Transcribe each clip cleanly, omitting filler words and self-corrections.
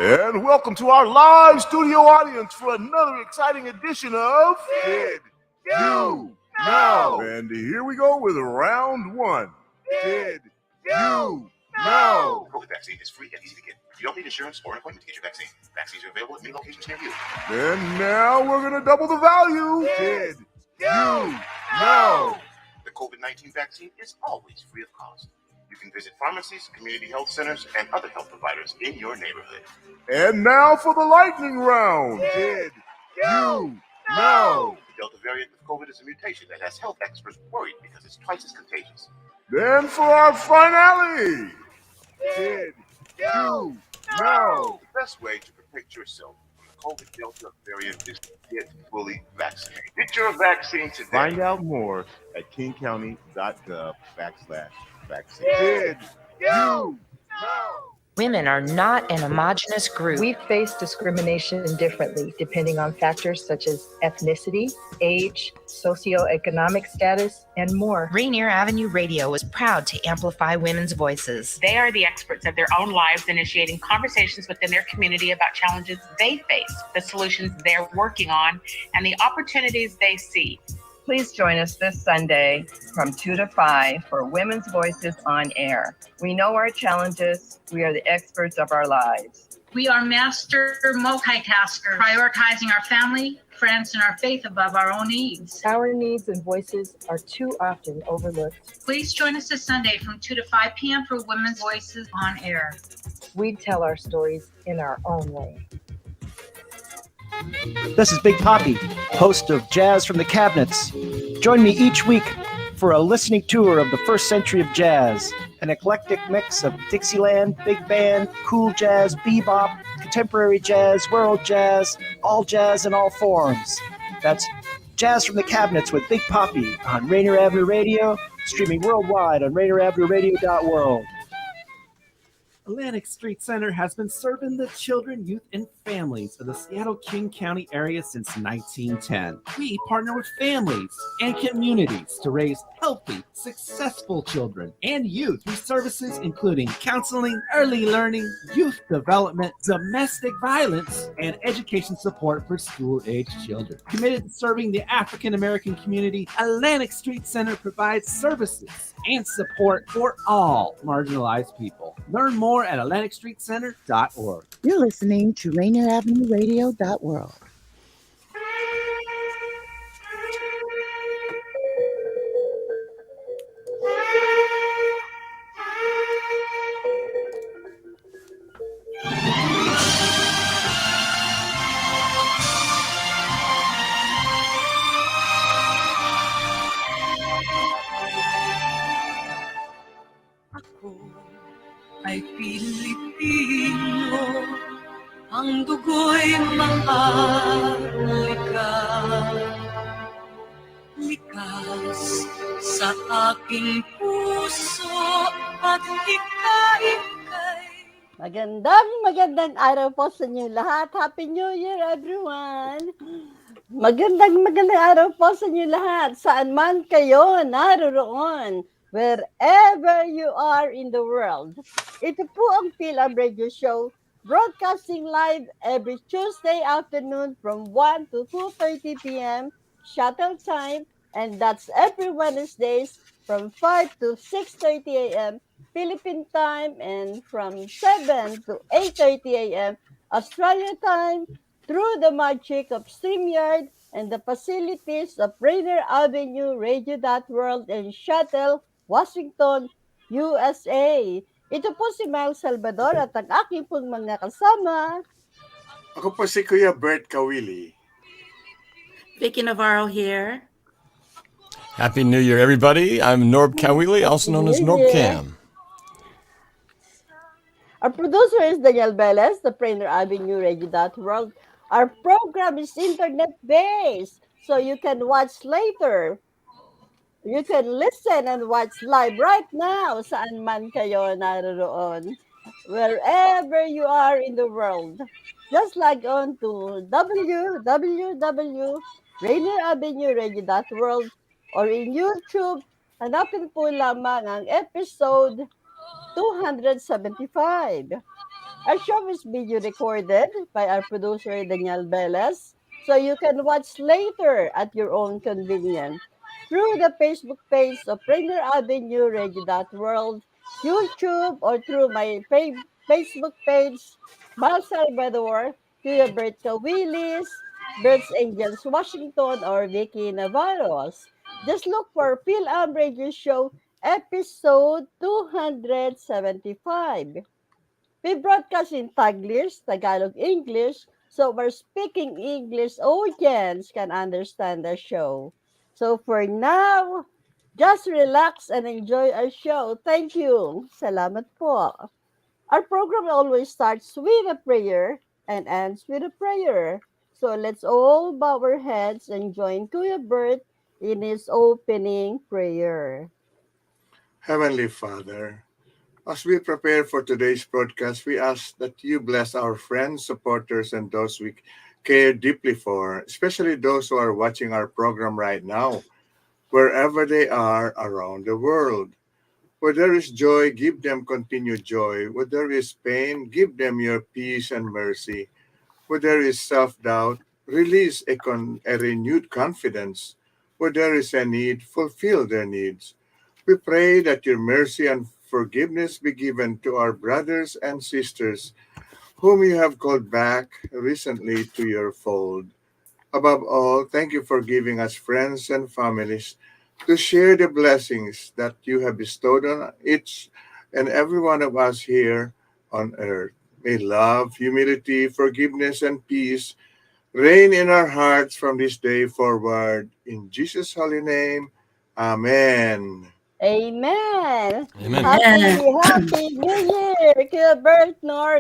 And welcome to our live studio audience for another exciting edition of Did You Know? And here we go with round one. Did you know? The COVID vaccine is free and easy to get. You don't need insurance or an appointment to get your vaccine. Vaccines are available at many locations near you. And now we're going to double the value. Did you know? The COVID-19 vaccine is always free of cost. You can visit pharmacies, community health centers, and other health providers in your neighborhood. And now for the lightning round. Did you know? The Delta variant of COVID is a mutation that has health experts worried because it's twice as contagious. Then for our finale. Did you know? The best way to protect yourself from the COVID Delta variant is to get fully vaccinated. Get your vaccine today. Find out more at kingcounty.gov/vaccine. Did you know? Women are not an homogenous group. We face discrimination differently depending on factors such as ethnicity, age, socioeconomic status, and more. Rainier Avenue Radio is proud to amplify women's voices. They are the experts of their own lives, initiating conversations within their community about challenges they face, the solutions they're working on, and the opportunities they see. Please join us this Sunday from 2 to 5 for Women's Voices on Air. We know our challenges. We are the experts of our lives. We are master multitaskers, prioritizing our family, friends, and our faith above our own needs. Our needs and voices are too often overlooked. Please join us this Sunday from 2 to 5 p.m. for Women's Voices on Air. We tell our stories in our own way. This is Big Poppy, host of Jazz from the Cabinets. Join me each week for a listening tour of the first century of jazz, an eclectic mix of Dixieland, big band, cool jazz, bebop, contemporary jazz, world jazz, all jazz in all forms. That's Jazz from the Cabinets with Big Poppy on Rainier Avenue Radio, streaming worldwide on RainierAvenueRadio.world. Atlantic Street Center has been serving the children, youth, and families of the Seattle-King County area since 1910. We partner with families and communities to raise healthy, successful children and youth through services including counseling, early learning, youth development, domestic violence, and education support for school-aged children. Committed to serving the African-American community, Atlantic Street Center provides services and support for all marginalized people. Learn more at AtlanticStreetCenter.org. You're listening to RainierAvenueRadio.world. Ay Pilipino, ang dugo'y maharlika, likas sa aking puso at hikay. Magandang araw po sa inyo lahat. Happy New Year, everyone! Magandang araw po sa inyo lahat. Saan man kayo naroroon. Wherever you are in the world. Ito po ang Fil-Am Radio Show, broadcasting live every Tuesday afternoon from 1 to 2:30 p.m. shuttle time, and that's every Wednesdays from 5 to 6:30 a.m. Philippine time, and from 7 to 8:30 a.m. Australia time, through the magic of StreamYard and the facilities of Rainier Avenue Radio.world and Shuttle, Washington, USA. Ito po si Miles Salvador at ang aking pong mga kasama. Ako po si Kuya Bert Kawili. Vicky Navarro here. Happy New Year, everybody. I'm NorbCam, also known as NorbCam. Our producer is Daniel Velez, the Rainier Avenue Radio.world. Our program is internet-based, so you can watch later. You can listen and watch live right now saan man kayo naroroon. Wherever you are in the world. Just log on to www.rainieravenueradio.world or in YouTube. Hanapin po lamang ang episode 275. Our show is video recorded by our producer Daniel Velez, so you can watch later at your own convenience through the Facebook page of Rainier Avenue Radio.world, YouTube, or through my Facebook page, Salvador, Kuya Bert Willis, Bert's Angels Washington, or Vicky Navarro's. Just look for Fil-Am Radio Show episode 275. We broadcast in Taglish, Tagalog, English, so our speaking English audience can understand the show. So for now, just relax and enjoy our show. Thank you. Salamat po. Our program always starts with a prayer and ends with a prayer. So let's all bow our heads and join Kuya Bert in his opening prayer. Heavenly Father, as we prepare for today's broadcast, we ask that you bless our friends, supporters, and those we care deeply for, especially those who are watching our program right now, wherever they are around the world. Where there is joy, give them continued joy. Where there is pain, give them your peace and mercy. Where there is self-doubt, release a renewed confidence. Where there is a need, fulfill their needs. We pray that your mercy and forgiveness be given to our brothers and sisters whom you have called back recently to your fold. Above all, thank you for giving us friends and families to share the blessings that you have bestowed on each and every one of us here on earth. May love, humility, forgiveness, and peace reign in our hearts from this day forward. In Jesus' holy name, Amen. Amen. Amen. Happy New Year, Kuya Bert,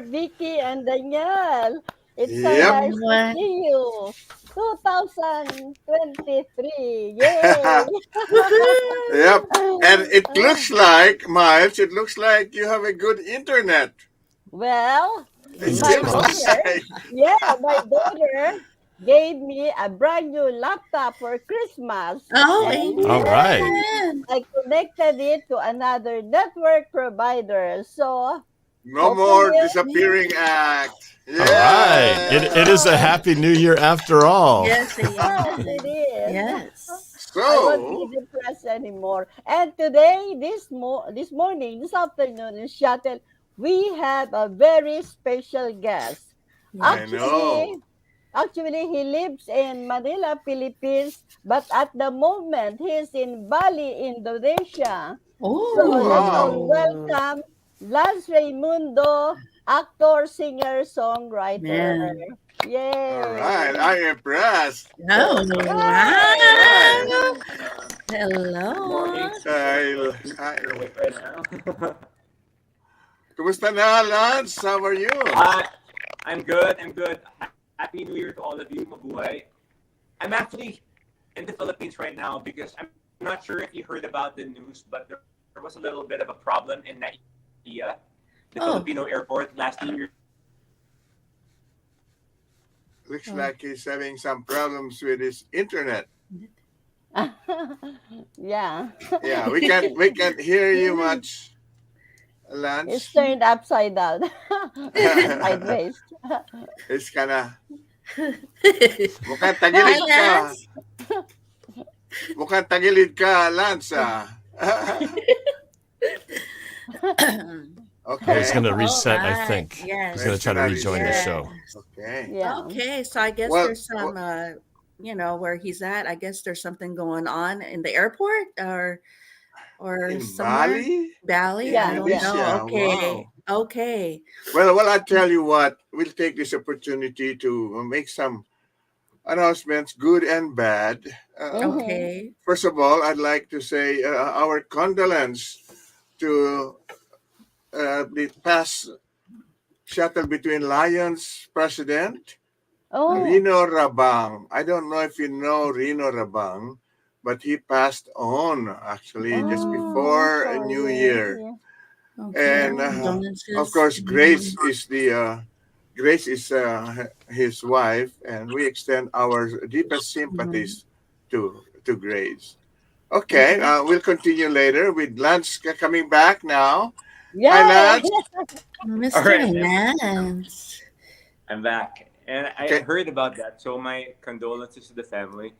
Vicky, and Daniel. It's so nice to see you. 2023. Yay! Yep. And it looks like, Miles, it looks like you have a good internet. Well, It's my still my daughter gave me a brand new laptop for Christmas. Oh, And All right. I connected it to another network provider. So No more hopefully- disappearing act. All right. It is a happy new year after all. Yes, it Yes, is. it is. Yes. I won't So, be depressed anymore. And today, this afternoon in Seattle, we have a very special guest. I know. Actually, he lives in Manila, Philippines, but at the moment, he's in Bali, Indonesia. So let's all welcome Lance Raymundo, actor, singer, songwriter. Man. Yay! All right, I'm impressed. Oh, wow. Hello. Kumusta na, Lance? How are you? I'm good. Happy New Year to all of you, mabuhay. I'm actually in the Philippines right now because I'm not sure if you heard about the news, but there was a little bit of a problem in Naia, the Filipino airport last year. Looks like he's having some problems with his internet. Yeah. Yeah, we can't hear you much, Lance. It's turned upside down. Sideways. It's kinda mukhang tagilid ka. Mukhang tagilid ka, Lance. Okay. He's going to reset, I think. Yes. He's going to try to rejoin the show. Okay. Yeah. Okay, so I guess there's some, where he's at. I guess there's something going on in the airport or In somewhere. Bali? Bali? I don't Indonesia, know. Okay. wow. Okay. Well, I tell you what, we'll take this opportunity to make some announcements, good and bad. Okay. First of all, I'd like to say our condolence to the past shuttle between Lions president, Rino Rabang. I don't know if you know Rino Rabang, but he passed on actually just before New Year. Okay. And of course, Grace is his wife, and we extend our deepest sympathies to Grace. Okay, we'll continue later with Lance coming back now. Yeah. Mr. All right. Lance. I'm back. And I Okay. heard about that. So my condolences to the family.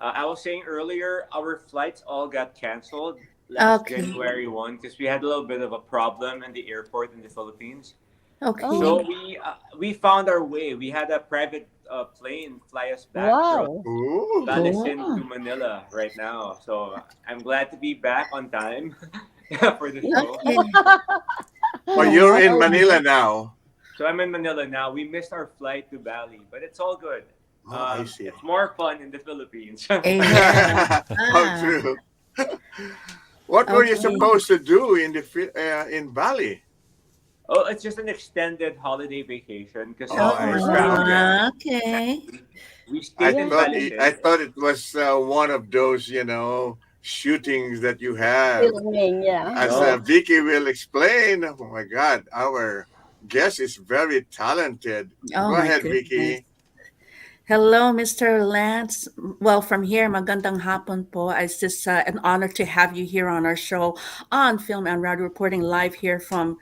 I was saying earlier, our flights all got canceled last Okay. January 1 because we had a little bit of a problem in the airport in the Philippines. Okay. So we found our way. We had a private plane fly us back Wow. from Ooh. Balasin Wow. to Manila right now. So I'm glad to be back on time for the show. Okay. Oh, you're in Manila now. So I'm in Manila now. We missed our flight to Bali, but it's all good. Oh, I see. It's more fun in the Philippines. Amen. How Ah, true. What were you okay. supposed to do in Bali? Oh, it's just an extended holiday vacation because Oh, I see. Okay. we I stayed in thought Balasin. I thought it was one of those, shootings that you have. Filming, yeah. As No. Vicky will explain, oh my God, our guest is very talented. Oh Go my ahead, goodness. Vicky. Hello, Mr. Lance. Well, from here, magandang hapon po. It's just an honor to have you here on our show on Fil-Am Radio, reporting live here from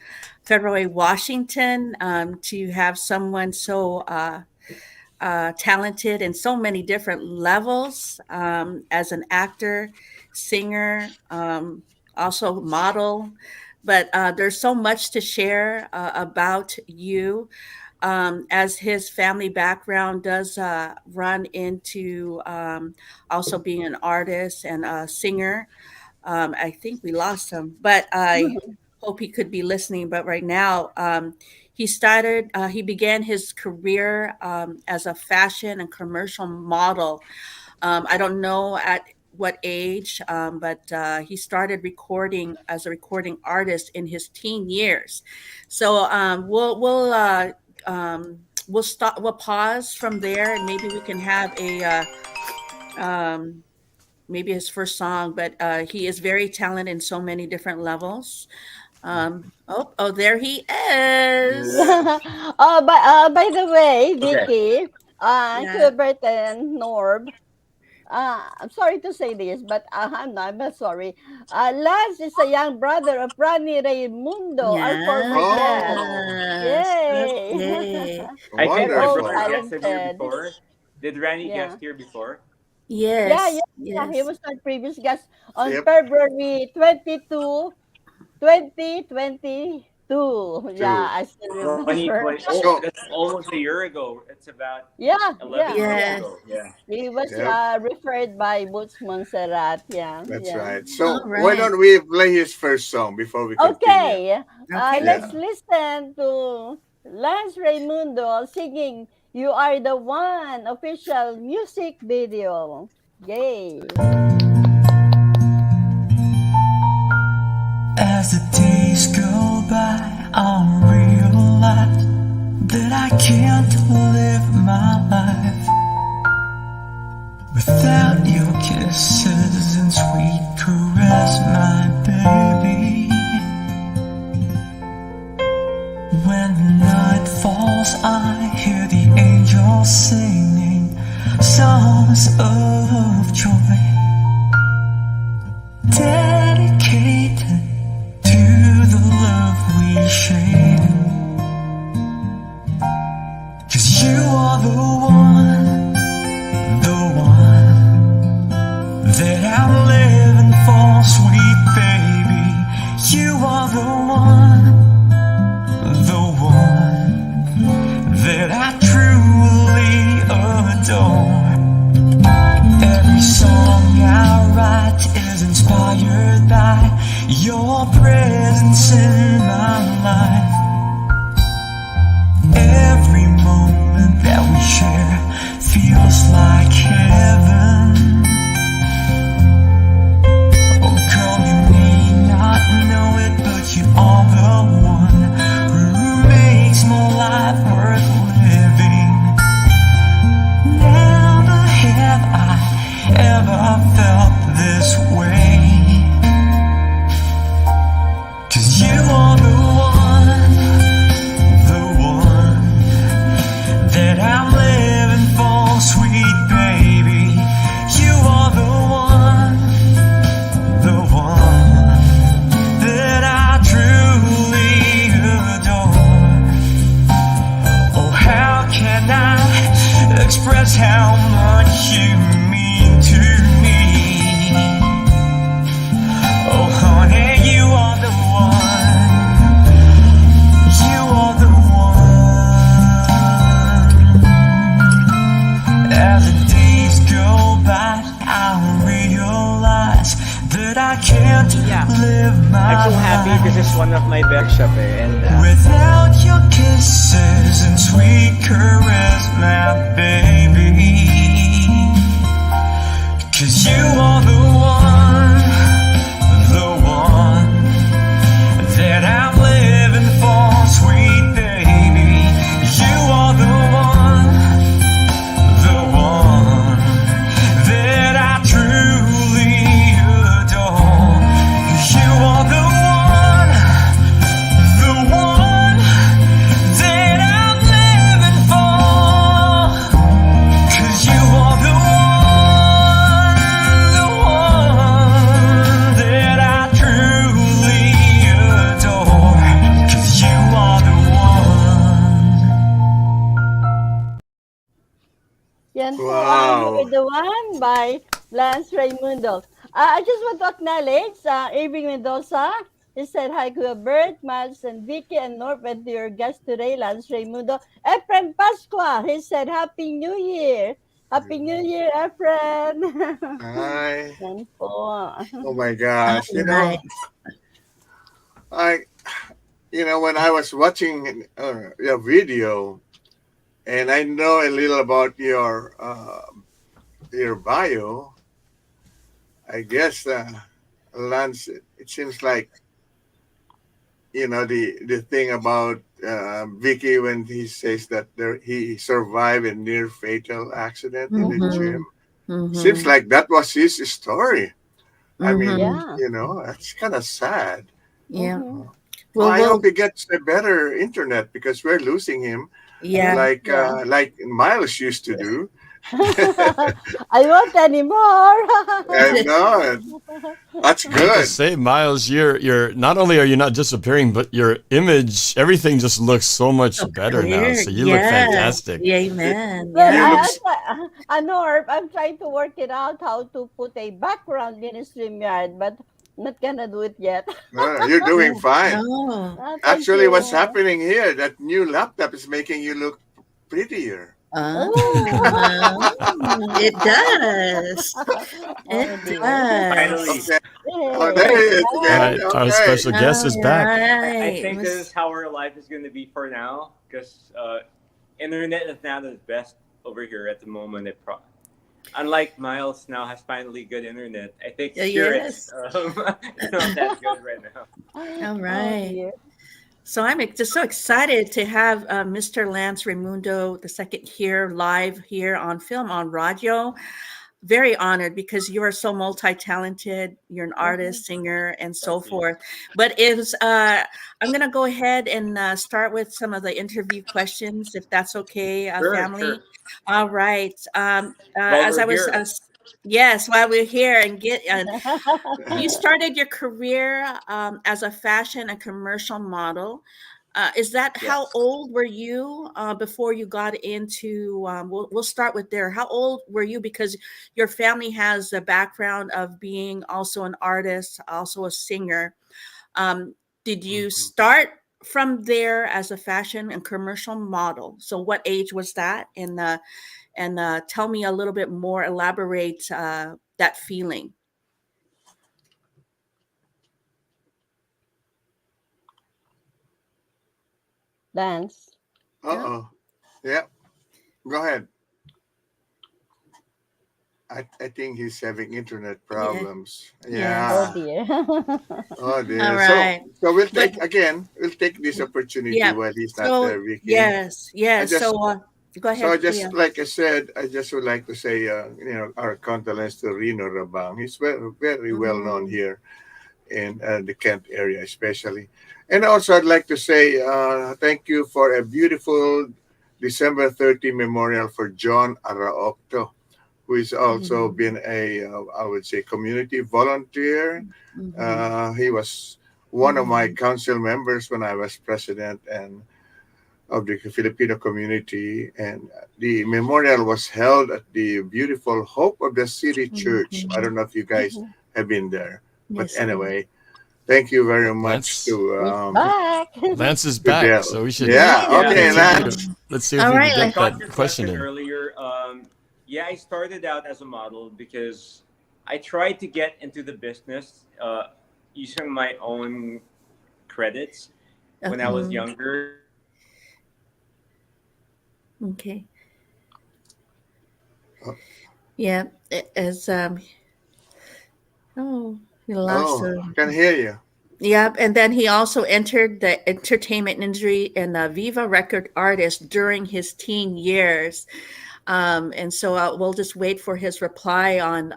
Federal Way, Washington. To have someone so talented in so many different levels, as an actor, singer, also model. But there's so much to share about you. As his family background does run into also being an artist and a singer. I think we lost him, but I hope he could be listening. But right now, he began his career as a fashion and commercial model. I don't know at what age, but he started recording as a recording artist in his teen years. So we'll stop. We'll pause from there, and maybe we can have maybe his first song. But he is very talented in so many different levels. There he is. By the way, Okay. Vicky, Yeah. Kuya Bert and Norb, I'm sorry to say this, but I'm not sorry. Lance is a young brother of Rainier Raymundo, our former Oh. guest. Yes. Yay! Okay. I think our Wonderful. brother guested here Talented. before. Did Ranny Yeah. guest here before? Yes. Yeah. He Yes. was our previous guest on Yep. February 22, 2022. Yeah, I still remember. 2020. So- That's almost a year ago. It's about Yeah, 11 yeah. months Yes. ago. Yeah. He was Yep. referred by Boots Montserrat. Yeah. That's yeah. right. So All why right. don't we play his first song before we continue? Okay. Okay. Let's listen to Lance Raymundo singing "You Are the One" official music video. Yay! As the days go by, I'll realize that I can't live my life without your kisses and sweet caress, my baby. When the night falls, I hear the angels singing songs of joy, dedicated to the love we share. 'Cause you are the one that I'm living for, sweet baby. You are the one that I truly adore. Every song I write is inspired by your presence in my life. express how much you mean to me. Oh honey, you are the one. You are the one. As the days go by, I realize that I can't live my I'm so happy. This is one of my best shop and without your kisses and sweet caress, my baby. 'Cause you are the one that I'm living for, sweet baby. You are the one that I truly adore. You are the one that I'm living for. 'Cause you are the one that I truly adore. 'Cause you are the one. Yan po Wow. ang You Are the One by Lance Raymundo. I just want to acknowledge Irving Mendoza. He said, hi, Kuya Bert, Miles, and Vicky, and Norb, and to your guest today, Lance Raymundo. Efren Pasqua, he said, Happy New Year. Happy New Year, Efren. Hi. Yan po. Oh my gosh. You know, when I was watching your video, and I know a little about your bio, I guess, Lance, it seems like, the thing about Vicky when he says that he survived a near fatal accident in the gym. Seems like that was his story. I mean, that's kind of sad. Yeah. Well, I hope he gets a better internet because we're losing him. Yeah. Like Miles used to do. I won't anymore. I know. That's I have to good. say, Miles, you're not only are you not disappearing, but your image, everything just looks so much better now. So you look fantastic. Amen. Well, Norb, I'm trying to work it out how to put a background in a StreamYard, but not gonna do it yet. No, you're doing fine. Thank Actually, you. what's happening here, that new laptop is making you look prettier. It does. It does. Okay. Oh, there it is again. Right, our special guest is back. I think this is how our life is going to be for now, because internet is not the best over here at the moment. Unlike Miles now has finally good internet. I think here it's not that good right now. All right. So I'm just so excited to have Mr. Lance Raymundo II here live here on Fil-Am Radio. Very honored because you are so multi-talented. You're an artist, singer, and so forth. But I'm going to go ahead and start with some of the interview questions, if that's okay, family. Sure. As I was, yes, while we're here you started your career as a fashion and commercial model. Is that how old were you before you got into? We'll start with there. How old were you? Because your family has a background of being also an artist, also a singer. Did you start from there as a fashion and commercial model? So what age was that? And tell me a little bit more, elaborate that feeling. Lance. Yeah. Go ahead. I think he's having internet problems. Yeah. Oh dear. Oh dear. All right. So we'll take this opportunity while he's not there, Vicky. Yes. Go ahead. So just like I said, I just would like to say, our condolence to Rino Rabang. He's very, very well known here in the Kent area, especially. And also, I'd like to say thank you for a beautiful December 30 memorial for John Araocto, who has also been I would say, community volunteer. He was one of my council members when I was president, and of the Filipino community, and the memorial was held at the beautiful Hope of the City Church. I don't know if you guys have been there, but Yes. anyway, thank you very much Lance, Back. Lance is to back, Del. so we should. Yeah, okay, continue Lance. let's see if All we right, can like- get Got that this question question in. earlier. Yeah, I started out as a model because I tried to get into the business using my own credits when I was Okay. younger. Okay. Oh. Yeah. As oh, we lost Oh, him. I can hear you. Yep, and then he also entered the entertainment industry and a Viva record artist during his teen years. And so we'll just wait for his reply on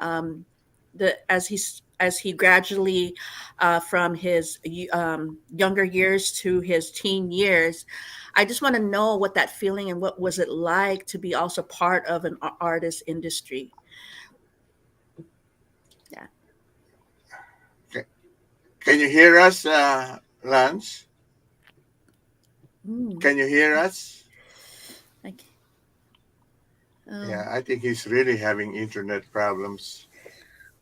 as he gradually from his younger years to his teen years. I just want to know what that feeling and what was it like to be also part of an artist industry. Yeah. Can you hear us, Lance? Mm. Can you hear us? Okay. Yeah, I think he's really having internet problems.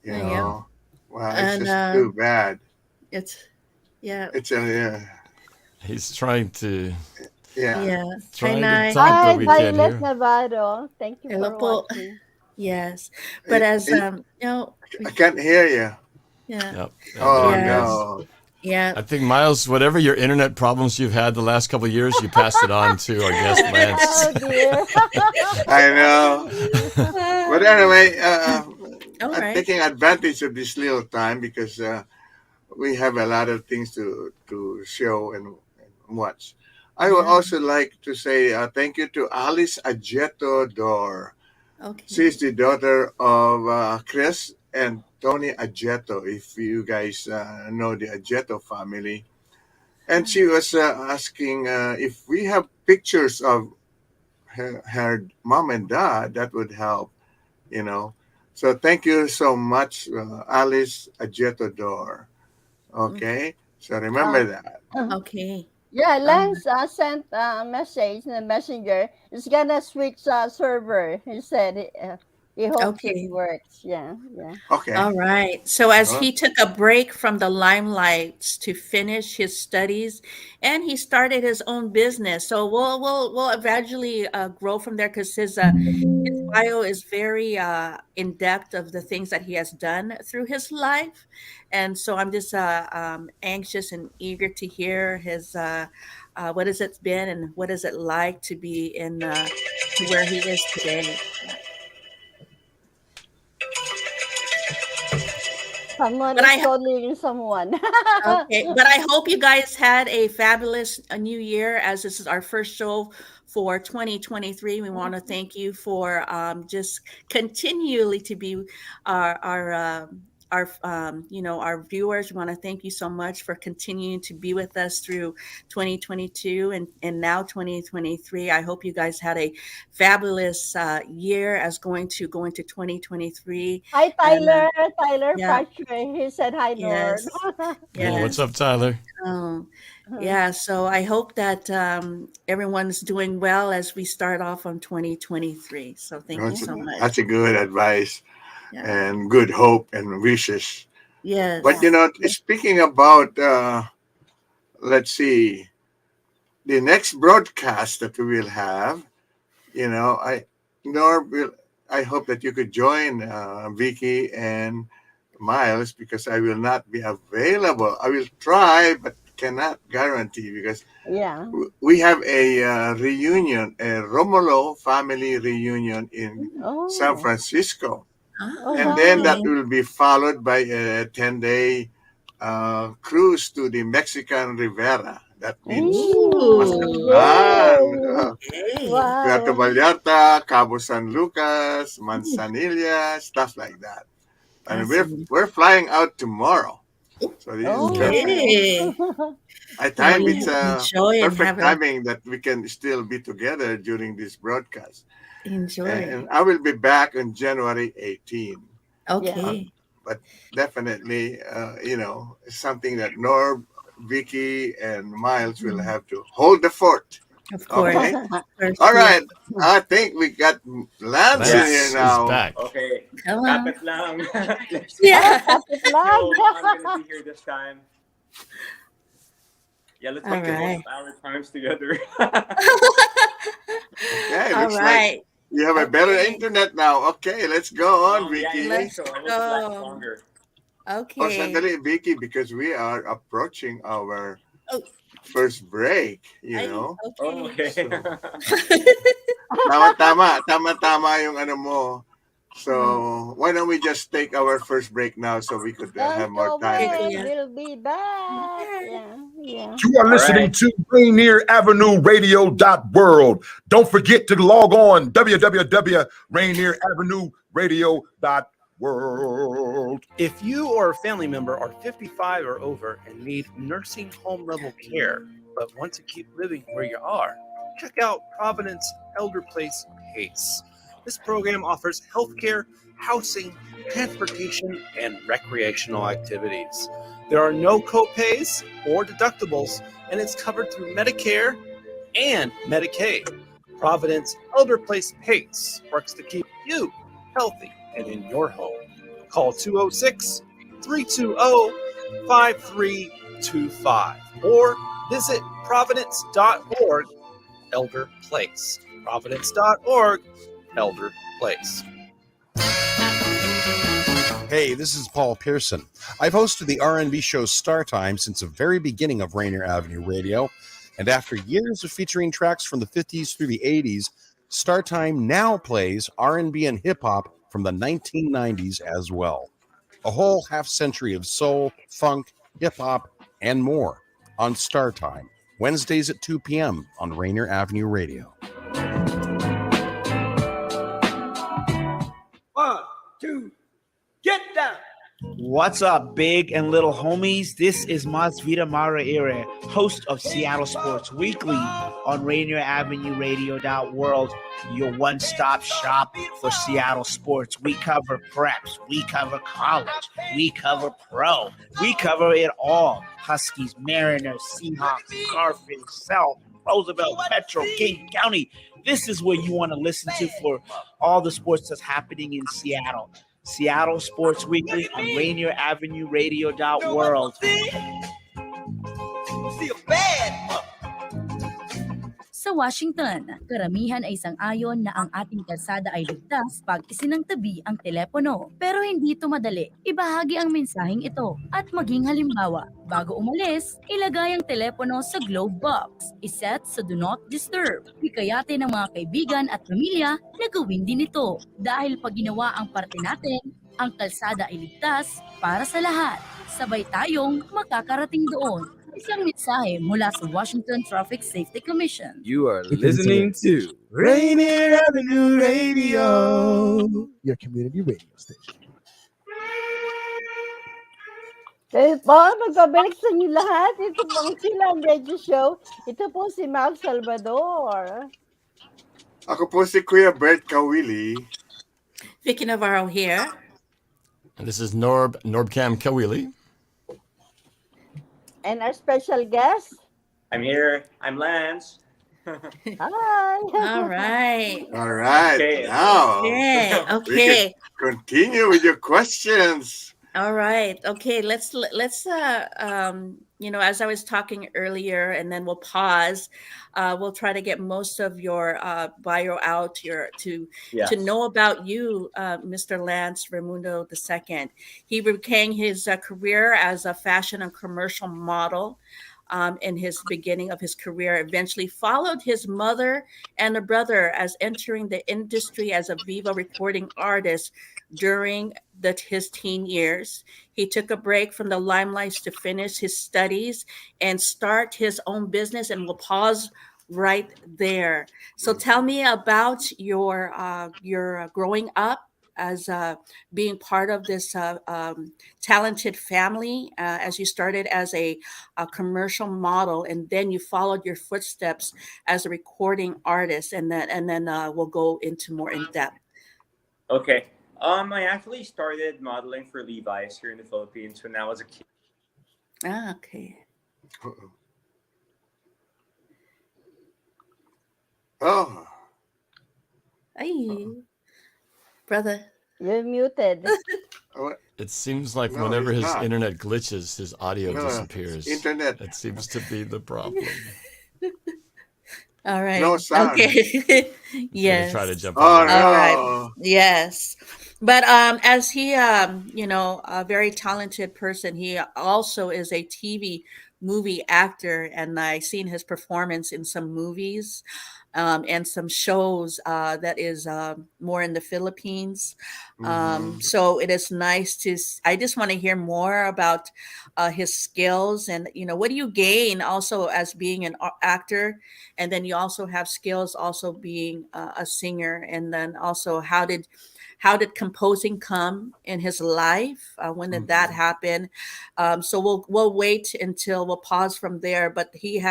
You Yeah. know, wow, it's And just too bad. it's yeah. It's a He's trying to yeah. Yeah. trying Hi, to talk, Hi, but we can't Violet hear. Navarro. Thank you Hello for po. watching. Yes, but as you know, I can't hear you. yeah, Yep. Oh there it Yes. is. no. yeah. I think Miles, whatever your internet problems you've had the last couple of years, you passed it on to our guest Lance. Oh dear. I know. But anyway, All I'm right. taking advantage of this little time because we have a lot of things to show and watch. I would Yeah. also like to say thank you to Alice Ajeto Dor. Okay. She's the daughter of Chris and Tony Ajeto, if you guys know the Ajeto family. And she was asking if we have pictures of her mom and dad, that would help, you know. So thank you so much, Alice Ajeto Dor. Okay, so remember that. Okay. Yeah, Lance sent a message in the messenger. It's gonna switch server. He said he hopes Okay. it works. Yeah, yeah. Okay. All right. So as Uh, he took a break from the limelights to finish his studies, and he started his own business. So we'll eventually grow from there because his bio is very in depth of the things that he has done through his life, and so I'm just anxious and eager to hear his what has it been and what is it like to be in to where he is today. Someone But is I calling someone. Okay, but I hope you guys had a fabulous new year as this is our first show for 2023. We want to thank you for just continually to be our viewers. We want to thank you so much for continuing to be with us through 2022 and now 2023. I hope you guys had a fabulous year as going to 2023. Hi, Tyler. And, Tyler yeah. Patrick. He said hi, Norm. Yes. Hey, what's Yes. up, Tyler? Oh, yeah. So I hope that everyone's doing well as we start off on 2023. So thank you That's, so much. that's a good advice Yeah. and good hope and wishes. Yes. But you know, speaking about, let's see, the next broadcast that we will have, you know, I hope that you could join Vicky and Miles because I will not be available. I will try, but cannot guarantee because Yeah. we have a reunion, a Romulo family reunion in San Oh. Francisco. Oh, And then that wow. will be followed by a 10-day cruise to the Mexican Riviera. That means Mazatlan, Okay. Puerto Wow. Vallarta, Cabo San Lucas, Manzanilla, stuff like that. And Awesome. we're flying out tomorrow. So this is perfect. Okay. I So time you it's enjoy and perfect have a timing that we can still be together during this broadcast. enjoy. And I will be back on January 18. Okay. But definitely, you know, it's something that Norb, Vicky, and Miles will have to hold the fort. Of course. Okay. First, All yeah. right. I think we got Lance in here Lance now. is back. Okay. Hello. Kapit lang. Let's Yeah. Kapit lang. So I'm gonna be here this time. Yeah, let's All make the most right. of our times together. Okay, All looks like right. you have a better Okay. internet now. Okay, let's go on, Yeah, Vicky. I think so. I hope it lasts go. longer. Oh, Okay. sandali, Vicky, because we are approaching our Oh, first break, you ay, know. Oh, okay. okay. Tama yung ano mo. So, why don't we just take our first break now so we could have Don't more go time? away. Yeah. We'll be back. Yeah, yeah. You are All listening right. to Rainier Avenue Radio.world. Don't forget to log on www.rainieravenue.world. If you or a family member are 55 or over and need nursing home level care, but want to keep living where you are, check out Providence Elder Place PACE. This program offers healthcare, housing, transportation, and recreational activities. There are no copays or deductibles, and it's covered through Medicare and Medicaid. Providence Elder Place PACE works to keep you healthy and in your home. Call 206-320-5325 or visit providence.org Elder Place. Providence.org Elder Place. Hey, this is Paul Pearson. I've hosted the R&B show Star Time since the very beginning of Rainier Avenue Radio, and after years of featuring tracks from the 50s through the 80s, Star Time now plays R&B and hip-hop from the 1990s as well. A whole half-century of soul, funk, hip-hop, and more on Star Time, Wednesdays at 2 p.m. on Rainier Avenue Radio. 1, 2, get down. What's up, big and little homies? This is Masvita Maraire, host of Seattle Sports Weekly on Rainier Avenue Radio.world, your one-stop shop for Seattle sports. We cover preps, we cover college, we cover pro, we cover it all. Huskies, Mariners, Seahawks, Garfield, South, Roosevelt, Metro, King County. This is where you want to listen to for all the sports that's happening in Seattle. Seattle Sports Weekly on Rainier Avenue Radio.world. Sa Washington, karamihan ay sang-ayon na ang ating kalsada ay ligtas pag isinangtabi ang telepono. Pero hindi ito madali. Ibahagi ang mensaheng ito at maging halimbawa. Bago umalis, ilagay ang telepono sa glove box. Iset sa Do Not Disturb. Hikayatin ng mga kaibigan at pamilya na gawin din ito. Dahil pag ginawa ang parte natin, ang kalsada ay ligtas para sa lahat. Sabay tayong makakarating doon. Isang mensahe mula sa Washington Traffic Safety Commission. You are listening to Rainier Avenue Radio, your community radio station. Kayo po, magbabalik sa inyo lahat. Ito po ang Fil-Am Radio Show. Ito po si Mal Salvador. Ako po si Kuya Bert Kawili. Vicky Navarro here. And this is NorbCam Kawili. And our special guest. I'm here. I'm Lance. Hi. All right. All right. Okay. Now, Okay. we Okay. can continue with your questions. All right. Okay. Let's as I was talking earlier, and then we'll pause. We'll try to get most of your bio out to know about you, Mr. Lance Raymundo II. He began his career as a fashion and commercial model. In his beginning of his career, eventually followed his mother and a brother as entering the industry as a Viva recording artist during his teen years. He took a break from the limelight to finish his studies and start his own business, and we'll pause right there. So tell me about your growing up as being part of this talented family, as you started as a commercial model, and then you followed your footsteps as a recording artist, and then we'll go into more in depth. Okay. I actually started modeling for Levi's here in the Philippines when I was a kid. Ah, okay. Oh, Ay, brother. You're muted. It seems like no, whenever it's his not. internet glitches, his audio No, disappears. internet. That seems to be the problem. All right. No sound. Okay. He's gonna try to Yes. jump Oh on there. All right. no. Yes. But as he a very talented person, he also is a TV movie actor, and I seen his performance in some movies and some shows that is more in the Philippines. So it is nice to I just want to hear more about his skills, and what do you gain also as being an actor, and then you also have skills also being a singer, and then also how did composing come in his life? When did that happen? So we'll wait until we'll pause from there. But he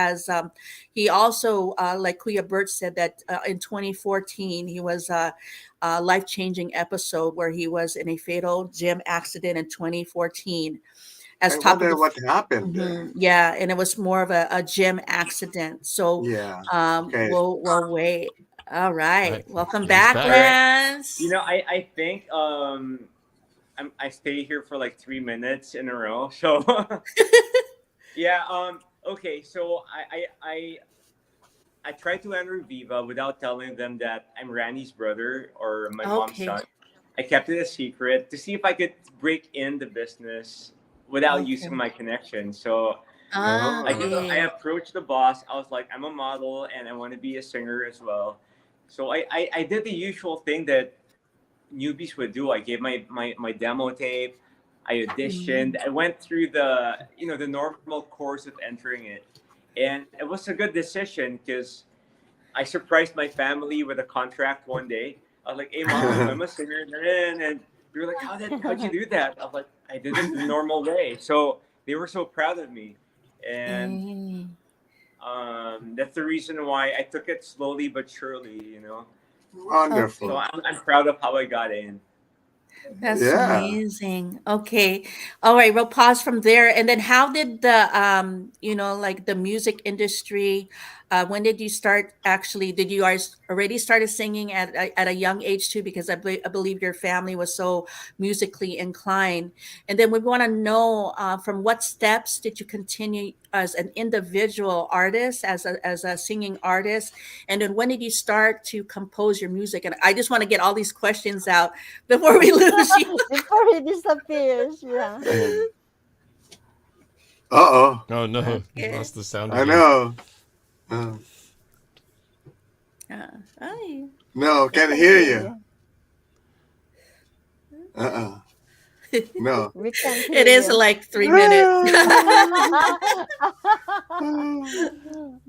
also like Kuya Bert said that in 2014 he was a life-changing episode where he was in a fatal gym accident in 2014 as I top of wonder the what happened there. yeah, and it was more of a gym accident. So Yeah. Okay. we'll wait. All right. Welcome He's back, back. Lance. I think I stay here for like 3 minutes in a row. So yeah. Okay. So I tried to enter Viva without telling them that I'm Randy's brother or my mom's Okay. son. I kept it a secret to see if I could break in the business without Okay. using my connection. So Ah, I okay. approached the boss. I was like, I'm a model and I want to be a singer as well. So I did the usual thing that newbies would do. I gave my demo tape. I auditioned. I went through the normal course of entering it. And it was a good decision because I surprised my family with a contract one day. I was like, hey mom, I'm a singer. And they were like, how'd you do that? I was like, I did it the normal way. So they were so proud of me. And that's the reason why I took it slowly but surely. Wonderful. So I'm proud of how I got in. That's Yeah. amazing. Okay. All right. We'll pause from there. And then how did like the music industry, when did you start actually, did you guys already started singing at a young age too? Because I believe your family was so musically inclined. And then we want to know from what steps did you continue as an individual artist, as a singing artist? And then when did you start to compose your music? And I just want to get all these questions out before we lose you. Before he disappears, yeah. Uh-oh. Oh no, he lost the sound. I again. know. Hi. No, can't hear you. No. We can't hear It is you. like 3 minutes.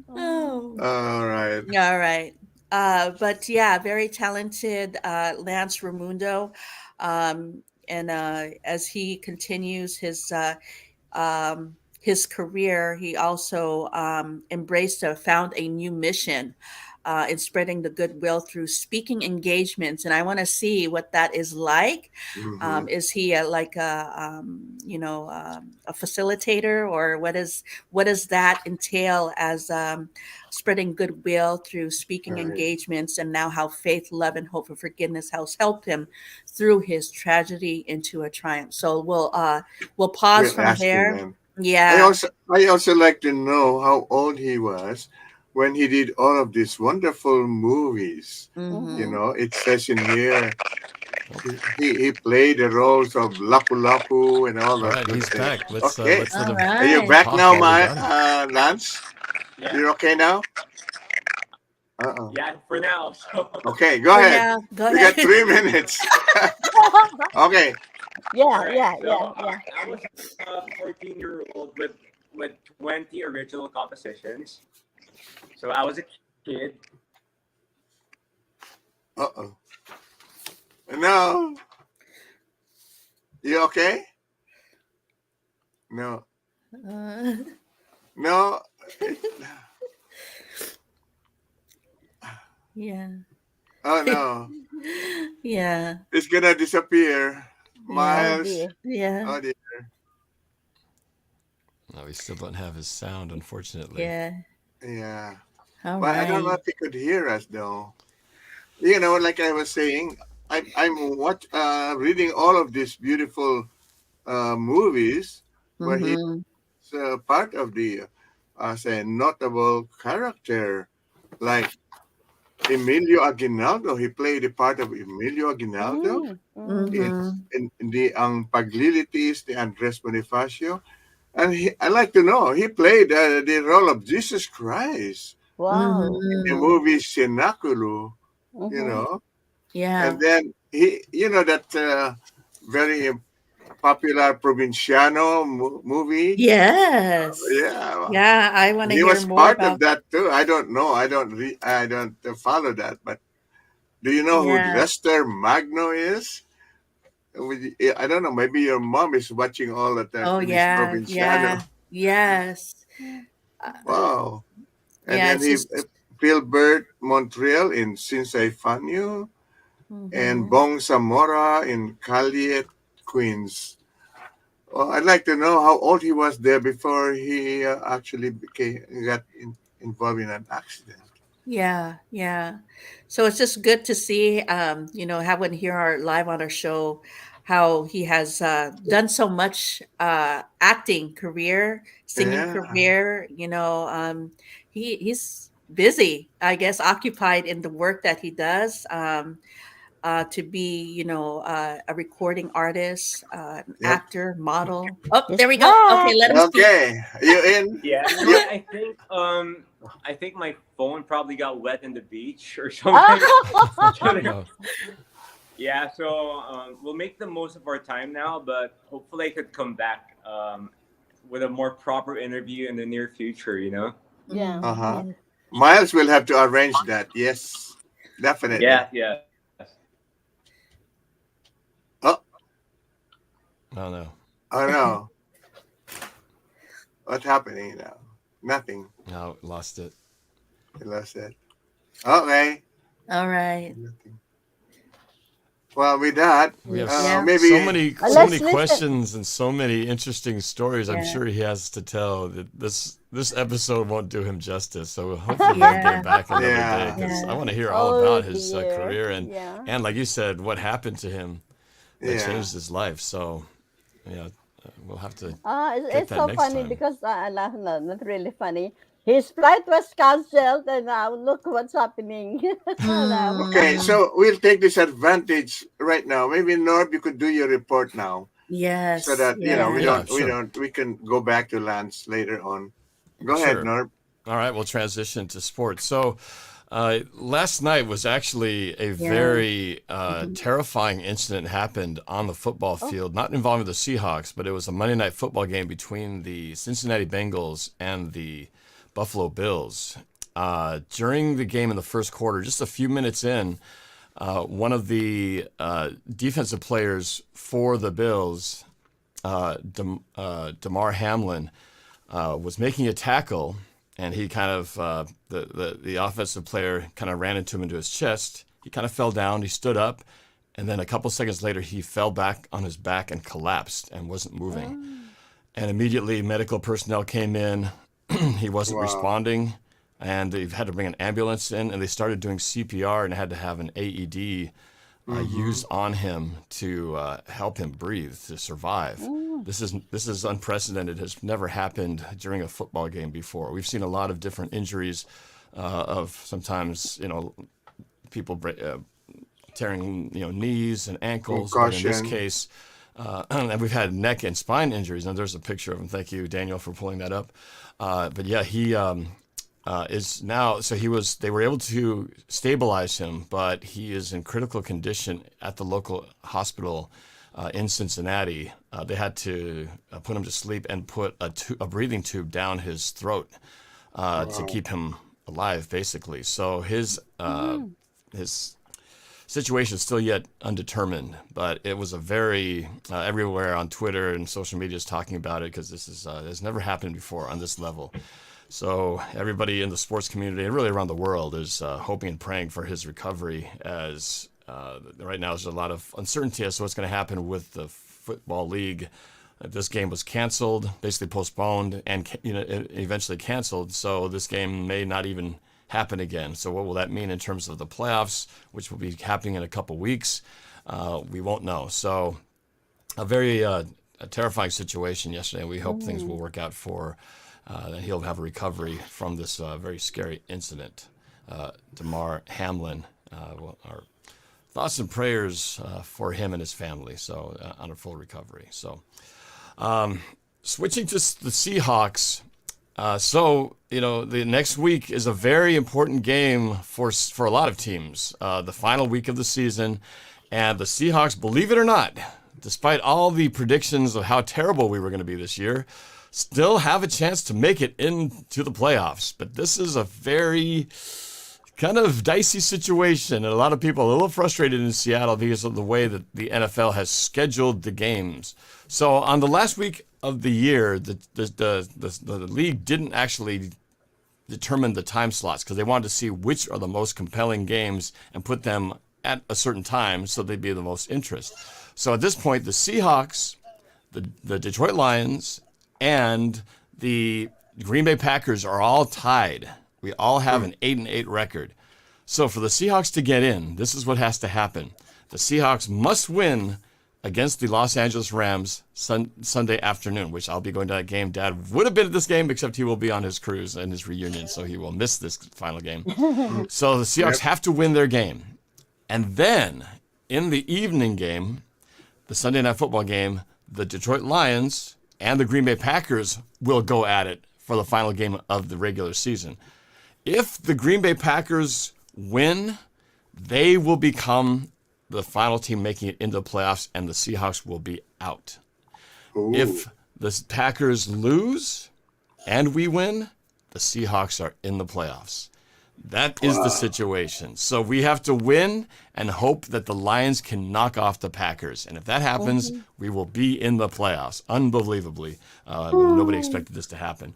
Oh. All right. All right. But yeah, very talented Lance Raymundo. And as he continues his career, he also found a new mission in spreading the goodwill through speaking engagements. And I want to see what that is like. Is he like a facilitator, or what does that entail as spreading goodwill through speaking Right. engagements, and now how faith, love, and hope for forgiveness has helped him through his tragedy into a triumph. So we'll pause We're from asking there. them. Yeah. I also like to know how old he was when he did all of these wonderful movies. Mhm. It says in here he played the roles of Lapu Lapu and all All that. right, good he's thing. back. Let's Okay. let All him Are you right. back talk now, while we got him. Lance? Yeah. You're okay now? Uh-oh. Yeah, for now. So Okay, go For ahead. now, go We got ahead. 3 minutes. Okay. Yeah, all right. yeah, So yeah. I was a 14-year-old with 20 original compositions. So I was a kid. Uh-oh. No. You okay? No. Uh, No. yeah. Oh, no. Yeah. It's gonna disappear. Oh Miles. dear. Yeah. Oh, dear. No, we still don't have his sound, unfortunately. Yeah. Yeah. All Well, I don't know right. if he could hear us though. You know, like I was saying, reading all of these beautiful movies where he's Mm-hmm. part of the as a notable character, like Emilio Aguinaldo. He played the part of Emilio Aguinaldo Mm-hmm. in the Ang Paglilitis, the Andres Bonifacio. And I'd like to know, he played the role of Jesus Christ Wow. in the Mm-hmm. movie Cenaculo, you Mm-hmm. know. Yeah. And then he, that very popular Provinciano movie. Yes. Yeah, Yeah, I want to he hear was more part of about. that too. I don't know. I don't follow that. But do you know who Yeah. Lester Magno is? I don't know. Maybe your mom is watching all of that. Oh This yeah, Provinciano. yeah, yes. Wow. And Yeah, then it's he just. Philbert Montreal in Since I Found You, and Mm-hmm. Bong Zamora in Caliet, Queens. Well, I'd like to know how old he was there before he actually got involved in an accident. Yeah, yeah. So it's just good to see, having here our live on our show, how he has done so much acting career, singing Yeah. career. He's busy, I guess, occupied in the work that he does. To be, a recording artist, an Yep. actor, model. Oh, He's there we go. Okay, back. let him speak. Okay. You in? Yeah, you know You, what? I think my phone probably got wet in the beach or something. No. Yeah, so we'll make the most of our time now, but hopefully I could come back with a more proper interview in the near future, you know? Yeah. uh-huh. Yes. Miles will have to arrange that. Yes, definitely. Yeah, yeah. Oh, Oh no. oh no. What's happening now? Nothing. No, lost it. You lost it. Okay. All right. Well, with that, We have Yeah. maybe. so many Let's listen. questions and so many interesting stories. I'm Yeah. sure he has to tell. That this episode won't do him justice. So hopefully we can get Yeah. him back another day Yeah. because I Yeah. want to hear all Oh about his dear. career Yeah. and like you said, what happened to him that Yeah. changed his life. So yeah, we'll have to It's, get it's that so next funny time. because no, not really funny. His flight was canceled, and now look what's happening. Now. Okay, Mm, so we'll take this advantage right now. Maybe Norb, you could do your report now, so yes. that we Yeah. Yeah, don't we sure. don't we can go back to Lance later on. Go ahead, Sure. Norb. All right, we'll transition to sports. So, last night was actually a Yeah. very terrifying incident happened on the football Oh. field, not involving the Seahawks, but it was a Monday night football game between the Cincinnati Bengals and the Buffalo Bills. During the game in the first quarter, just a few minutes in, one of the defensive players for the Bills, Damar Hamlin, was making a tackle, and he kind of the offensive player kind of ran into him into his chest. He kind of fell down. He stood up, and then a couple seconds later, he fell back on his back and collapsed and wasn't moving. And immediately, medical personnel came in. He wasn't Wow. responding, and they had to bring an ambulance in, and they started doing CPR and had to have an AED used on him to help him breathe to survive. This is unprecedented. It has never happened during a football game before. We've seen a lot of different injuries of sometimes people tearing knees and ankles, but in this Concussion. case. And we've had neck and spine injuries, and there's a picture of him. Thank you, Daniel, for pulling that up. But yeah, he is now. So they were able to stabilize him, but he is in critical condition at the local hospital in Cincinnati. They had to put him to sleep and put a breathing tube down his throat to keep him alive, basically. So his situation is still yet undetermined, but it was a very everywhere on Twitter and social media is talking about it because this has never happened before on this level. So everybody in the sports community and really around the world is hoping and praying for his recovery. As right now there's a lot of uncertainty as to what's going to happen with the football league. This game was canceled, basically postponed, and eventually canceled. So this game may not even happen again. So what will that mean in terms of the playoffs, which will be happening in a couple weeks? We won't know. So a very a terrifying situation yesterday. We hope things will work out for that he'll have a recovery from this very scary incident. Damar Hamlin, our thoughts and prayers for him and his family. So on a full recovery. So switching to the Seahawks. The next week is a very important game for a lot of teams. The final week of the season, and the Seahawks, believe it or not, despite all the predictions of how terrible we were going to be this year, still have a chance to make it into the playoffs. But this is a very kind of dicey situation, and a lot of people are a little frustrated in Seattle because of the way that the NFL has scheduled the games. So on the last week of the year, the league didn't actually determine the time slots because they wanted to see which are the most compelling games and put them at a certain time so they'd be of the most interest. So at this point, the Seahawks, the Detroit Lions, and the Green Bay Packers are all tied. We all have an 8-8 record. So for the Seahawks to get in, this is what has to happen. The Seahawks must win against the Los Angeles Rams Sunday afternoon, which I'll be going to that game. Dad would have been at this game, except he will be on his cruise and his reunion, so he will miss this final game. So the Seahawks have to win their game. And then in the evening game, the Sunday Night Football game, the Detroit Lions and the Green Bay Packers will go at it for the final game of the regular season. If the Green Bay Packers win, they will become the final team making it into the playoffs, and the Seahawks will be out. Ooh. If the Packers lose and we win, the Seahawks are in the playoffs. That is the situation. So we have to win and hope that the Lions can knock off the Packers. And if that happens, we will be in the playoffs. Unbelievably. Nobody expected this to happen.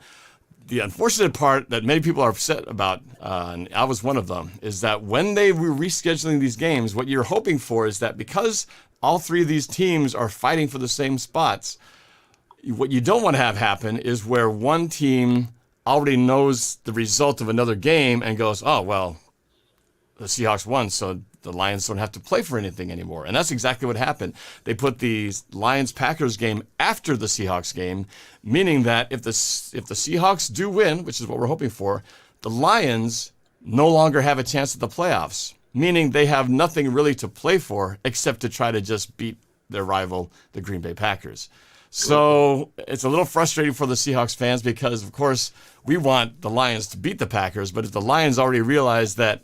The unfortunate part that many people are upset about, and I was one of them, is that when they were rescheduling these games, what you're hoping for is that because all three of these teams are fighting for the same spots, what you don't want to have happen is where one team already knows the result of another game and goes, oh, well, the Seahawks won, so the Lions don't have to play for anything anymore. And that's exactly what happened. They put the Lions-Packers game after the Seahawks game, meaning that if the Seahawks do win, which is what we're hoping for, the Lions no longer have a chance at the playoffs, meaning they have nothing really to play for except to try to just beat their rival, the Green Bay Packers. So it's a little frustrating for the Seahawks fans because, of course, we want the Lions to beat the Packers, but if the Lions already realize that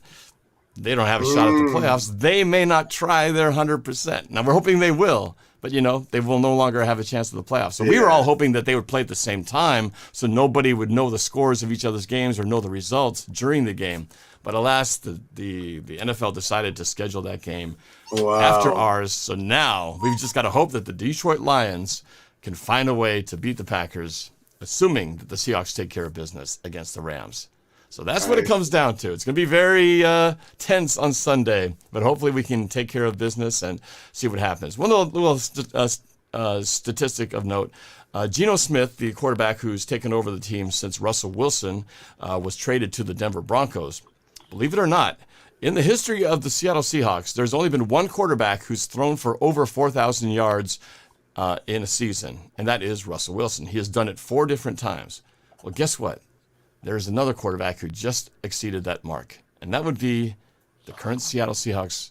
they don't have a shot at the playoffs, they may not try their 100%. Now, we're hoping they will, but, they will no longer have a chance at the playoffs. So we were all hoping that they would play at the same time so nobody would know the scores of each other's games or know the results during the game. But alas, the NFL decided to schedule that game after ours. So now we've just got to hope that the Detroit Lions can find a way to beat the Packers, assuming that the Seahawks take care of business against the Rams. So that's what it comes down to. It's going to be very tense on Sunday, but hopefully we can take care of business and see what happens. One little statistic of note, Geno Smith, the quarterback who's taken over the team since Russell Wilson was traded to the Denver Broncos, believe it or not, in the history of the Seattle Seahawks, there's only been one quarterback who's thrown for over 4,000 yards in a season, and that is Russell Wilson. He has done it 4 different times. Well, guess what? There's another quarterback who just exceeded that mark, and that would be the current Seattle Seahawks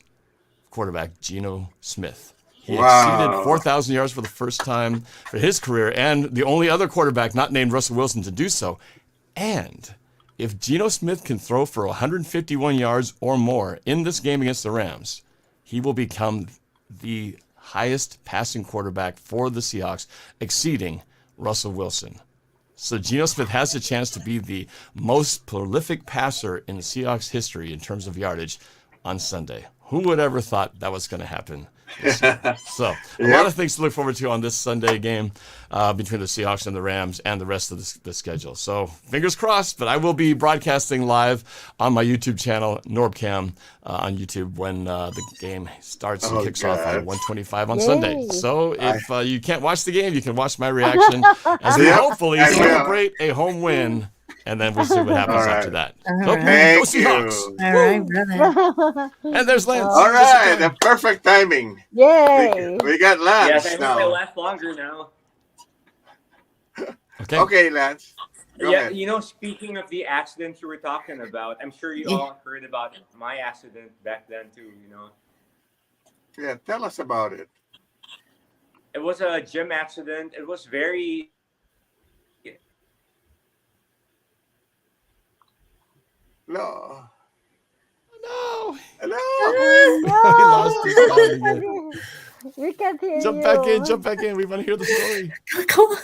quarterback, Geno Smith. He exceeded 4,000 yards for the first time for his career, and the only other quarterback not named Russell Wilson to do so. And if Geno Smith can throw for 151 yards or more in this game against the Rams, he will become the highest passing quarterback for the Seahawks, exceeding Russell Wilson. So Geno Smith has a chance to be the most prolific passer in the Seahawks history in terms of yardage on Sunday. Who would ever thought that was going to happen? So a lot of things to look forward to on this Sunday game between the Seahawks and the Rams and the rest of the schedule. So fingers crossed, but I will be broadcasting live on my YouTube channel, NorbCam, on YouTube when the game starts and kicks off at 1:25 on Sunday. So if you can't watch the game, you can watch my reaction as we hopefully celebrate a home win and then we'll see what happens after that. All Okay, right. go Seahawks! All right, brother. And there's Lance. All right, the perfect timing. Yay! We got Lance Yes, I hope now. they last longer now. Okay, Lance. Go Yeah, ahead. you know, speaking of the accident you were talking about, I'm sure you all heard about my accident back then too, you know. Yeah, tell us about it. It was a gym accident. It was very No. No. We lost his sound again. We can't hear Jump you. back in, jump back in. We want to hear the story. Come on.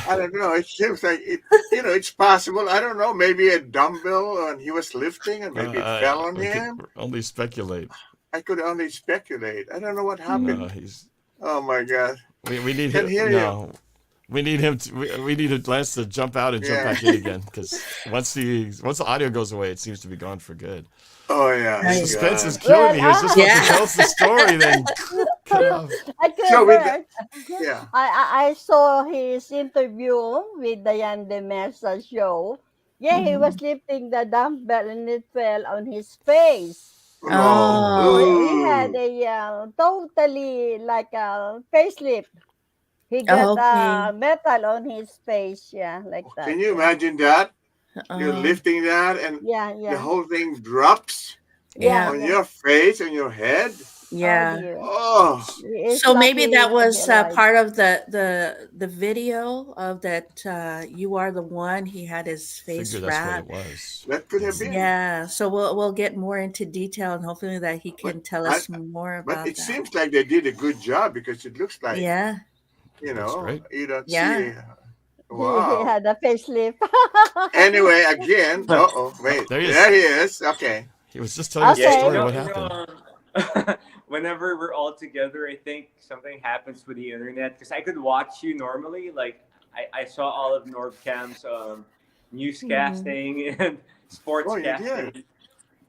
I don't know. It seems like it. You know, it's possible. I don't know. Maybe a dumbbell and he was lifting, and maybe it fell on we him. could only speculate. I could only speculate. I don't know what happened. No, he's. Oh my God. We need Can him. hear No, we need him. We need Lance to jump out and jump back in again because once the audio goes away, it seems to be gone for good. Oh yeah. The suspense is killing me. He was just about to tell us the story, then cut off. So with Yeah. I saw his interview with Diane de Mesa show. Yeah, he was lifting the dumbbell and it fell on his face. Oh. He had a totally like a facelift. He got Okay. metal on his face, yeah, like that. Can you imagine that? You're Uh, lifting that, and Yeah, yeah. the whole thing drops Yeah. on your face and your head. Yeah. Oh. So maybe that was part of the video of that you are the one. He had his face Figure that's wrapped. what it was. That could have been. Yeah. So we'll get more into detail and hopefully that he can tell us more But about it that. seems like they did a good job because it looks like, Yeah. you know, you don't Yeah. see. He Wow. had a facelift. Anyway, again. Wait. There he is. There he is. Okay. He was just telling us the Okay. story. You What know, happened? whenever we're all together, I think something happens with the internet because I could watch you normally. Like I saw all of NorbCam's newscasting and sports Oh, you casting. did?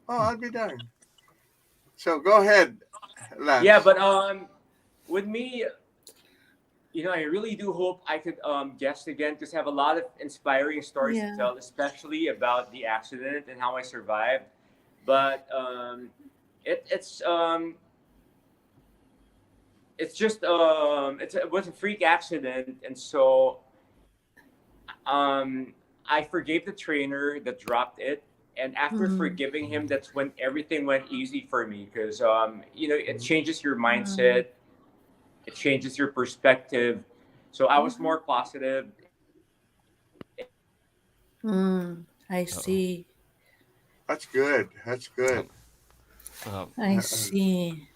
Oh, I'll be darned. So go ahead, Lance. Yeah, but with me, you know, I really do hope I could guest again because I have a lot of inspiring stories Yeah. to tell, especially about the accident and how I survived. But it was a freak accident, and so I forgave the trainer that dropped it, and after forgiving him, that's when everything went easy for me because you know, it changes your mindset, it changes your perspective. So I was more positive. I see. That's good. That's good. I see.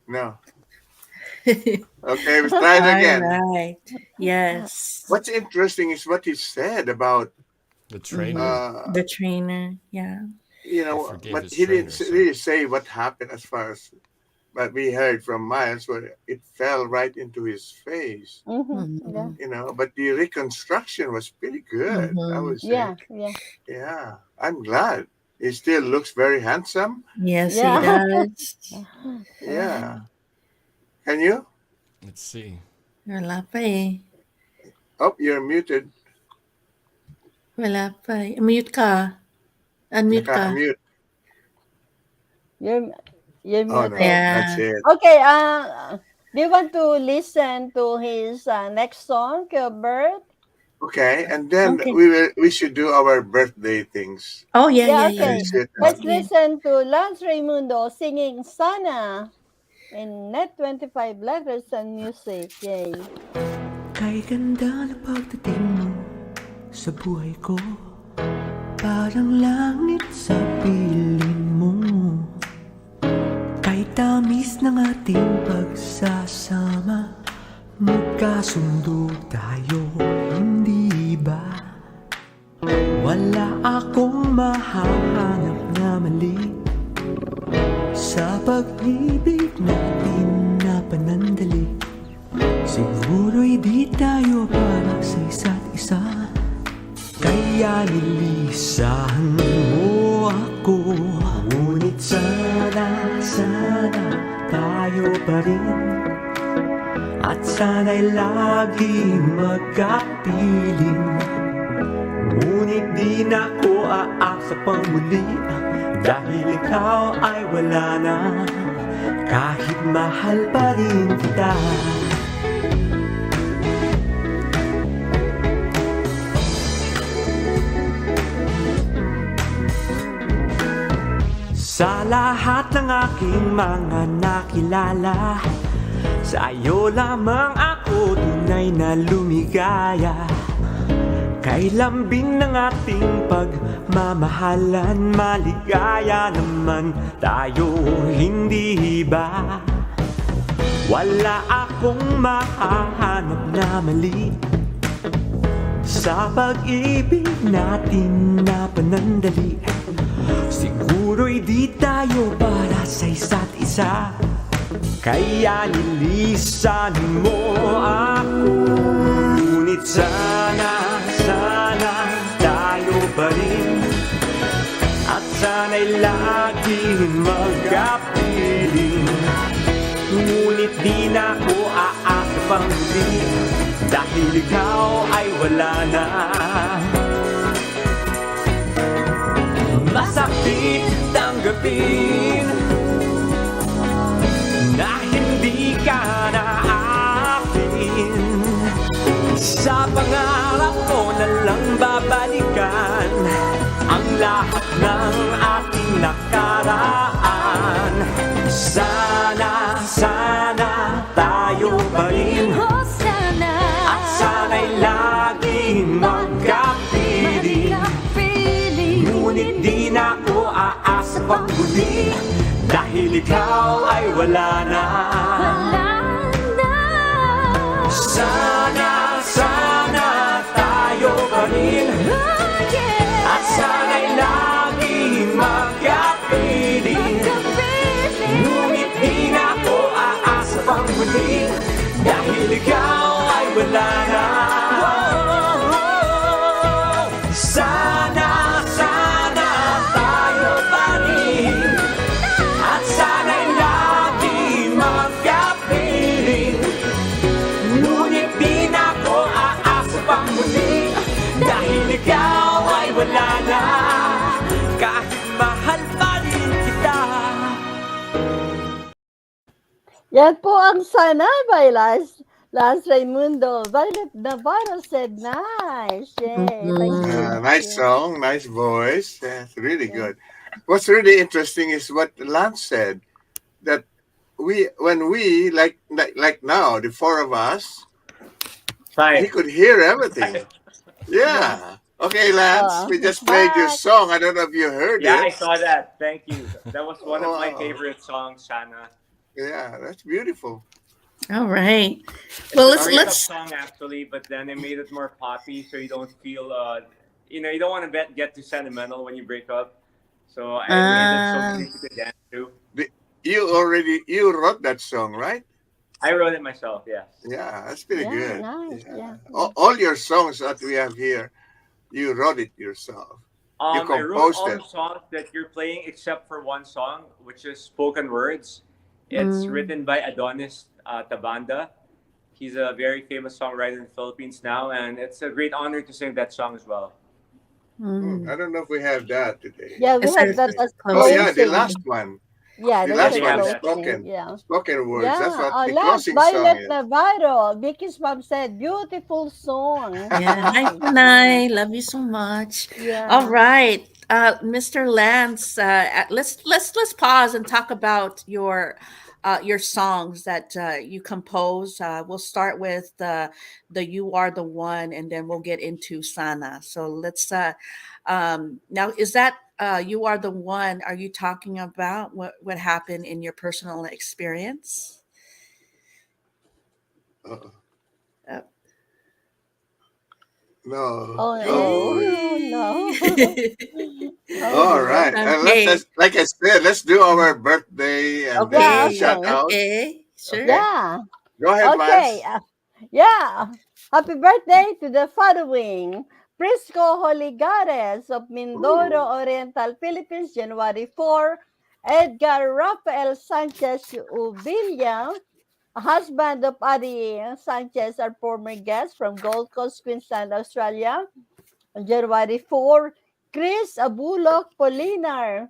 No. Okay, let's try it again. All right. Yes. What's interesting is what he said about the trainer. The trainer. Yeah. You know, forgave but his he didn't trainer, so- really say what happened as far as, but we heard from Miles where it fell right into his face. Yeah. You know, but the reconstruction was pretty good. I would say. Yeah, yeah. Yeah, I'm glad. He still looks very handsome. Yes, Yeah. he does. Yeah. Can you? Let's see. Wala pa eh. Oh, you're muted. Wala pa eh. Mute ka. Unmute ka. Mute. You're Oh no, muted. that's it. Okay, do you want to listen to his next song, Kuya Bert? Okay, and then Okay. we should do our birthday things. Oh, yeah. Okay. Is it- Let's listen to Lance Raymundo singing Sana in Net 25 Letters and Music. Yay. Kay ganda na pagdating mo sa buhay ko, parang langit sa piling mo. Kay tamis ng ating pagsasama, magkasundo tayo, hindi ba? Wala akong mahahanap na mali sa pag-ibig natin na panandali. Siguro'y di tayo para sa isa't isa, kaya nilisahan mo ako. Ngunit sana tayo pa rin, at sana'y laging magkapiling. di na ko aasa pang muli, dahil ikaw ay wala na, kahit mahal pa rin kita. Sa lahat ng aking mga nakilala, sa iyo lamang ako tunay na lumigaya. Kay lambing ng ating pagmamahalan, maligaya naman tayo, hindi ba? Wala akong mahahanap na mali sa pag-ibig natin na panandali. Siguro'y di tayo para sa isa't isa, kaya nilisan mo ako. Ngunit sana, sana tayo pa rin, at sana'y laging magkapiling. Ngunit di na ko aasa pang muli, dahil ikaw ay wala na. Masakit tanggapin na hindi ka na akin. Sa pangarap ko na lang babalikan ang lahat ng ating nakaraan. Sana, sana tayo pa rin, at sana'y laging magkapiling. Ngunit di na ko aasa pang muli, dahil ikaw ay wala na. Sana, sana tayo pa rin, at sana'y laging magkapiling. Ngunit di na ko aasa pang muli, dahil ikaw ay wala na. Sana, sana tayo pa rin, at sana'y laging magkapiling. Ngunit di na ko aasa pang muli, dahil ikaw ay wala na, kahit mahal pa rin kita. Yan po ang Sana by Lance Raymundo. Violet Navarro said nice. Yay. Thank you. Nice song, nice voice. That's really good. What's really interesting is what Lance said, that when we like now, the four of us, he could hear everything. Yeah. Okay, Lance, we just played your song. I don't know if you heard Yeah, it. I saw that. Thank you. That was one of my favorite songs, Sana. Yeah, that's beautiful. All right. Well, It's a let's song actually, but then I made it more poppy, so you don't feel, you don't want to get too sentimental when you break up. So I made it so you could dance to. You wrote that song, right? I wrote it myself. Yes. Yeah, that's pretty good. Nice. Yeah. All your songs that we have here, you wrote it yourself. You I wrote composed all it. the songs that you're playing except for one song, which is Spoken Words. It's written by Adonis Tabanda. He's a very famous songwriter in the Philippines now, and it's a great honor to sing that song as well. I don't know if we have that today. Yeah, we have that as Oh yeah, the closing. last one. Yeah, The that's last one is closing. spoken. Yeah. Spoken words. Yeah, That's what the Lance closing song Violet is. Navarro. Vicky's mom said, beautiful song. Yeah, hi, Kunai. Love you so much. Yeah. All right, Mr. Lance. Let's pause and talk about your songs that you compose. We'll start with the "You Are the One," and then we'll get into Sana. So let's now. Is that "You Are the One"? Are you talking about what happened in your personal experience? Uh-oh. Uh, No. No. All right. And let's, like I said, let's do our birthday and Okay. shout out. Okay. Sure. Yeah. Go ahead, Okay. Lance. Yeah. Happy birthday to the following. Prisco Holigares of Mindoro Oriental, Philippines, January 4. Edgar Rafael Sanchez Uvilla, husband of Adi Sanchez, our former guest from Gold Coast, Queensland, Australia. On January 4, Chris Abulok Polinar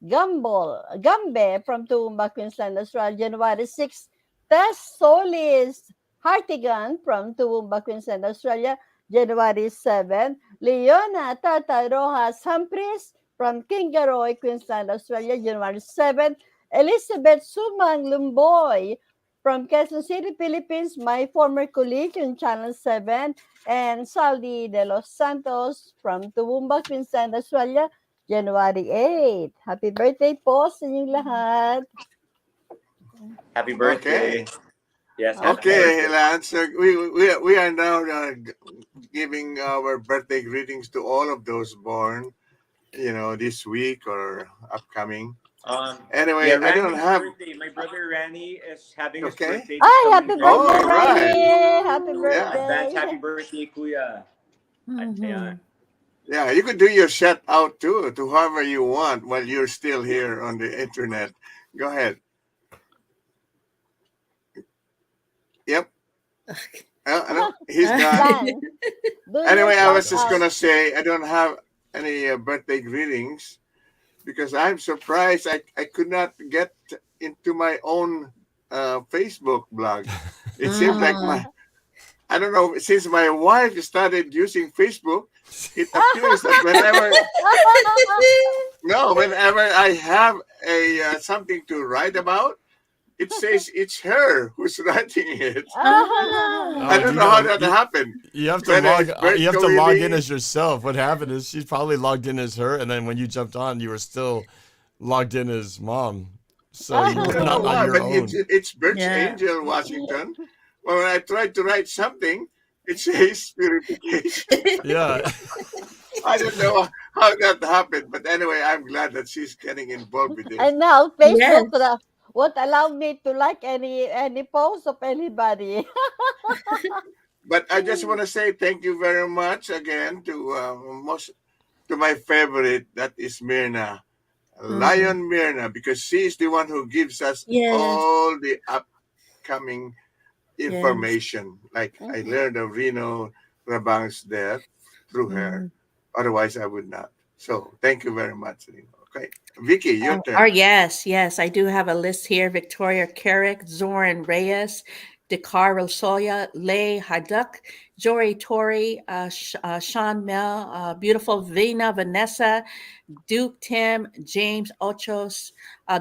Gambe from Toowoomba, Queensland, Australia. January 6, Tess Solis Hartigan from Toowoomba, Queensland, Australia. January 7, Leona Tata Rojas Humphries from Kingaroy, Queensland, Australia. January 7, Elizabeth Sumang Lumboy from Quezon City, Philippines, my former colleague on Channel 7, and Saldi de los Santos from Toowoomba, Queensland, Australia, January 8. Happy birthday po sa inyong lahat. Happy birthday. Yes. Okay, Lance. We are now giving our birthday greetings to all of those born, this week or upcoming. Anyway, yeah, I don't have. Birthday. My brother Ranny is having his Okay. birthday. Ay, happy birthday, right. Randy! Happy Yeah. birthday! Advance happy birthday, Kuya. Ayan. Yeah, you could do your shout out too to whoever you want while you're still here on the internet. Go ahead. Yep. No, he's gone. Anyway, I was just gonna say I don't have any birthday greetings because I'm surprised I could not get into my own Facebook blog. It seems like I don't know, since my wife started using Facebook, it appears that whenever I have something to write about, it says it's her who's writing it. I don't know how that happened. You have to log in as yourself. What happened is she probably logged in as her, and then when you jumped on, you were still logged in as mom. So you were not on your own. It's Bert's Angel Washington. Well, when I tried to write something, it says purification. Yeah. I don't know how that happened, but anyway, I'm glad that she's getting involved with this. And now Facebook won't allow me to like any post of anybody. But I just want to say thank you very much again to my favorite, that is Myrna, Lion Myrna, because she's the one who gives us all the upcoming information. Like I learned of Reno Rabang's death through her. Otherwise, I would not. So thank you very much, Reno. Okay, Vicky, your turn. Yes, I do have a list here. Victoria Carrick, Zoran Reyes, Dakar Rosoya, Lay Haduk, Jory Tori, Sean Mel, beautiful Vina Vanessa, Duke Tim, James Ochos,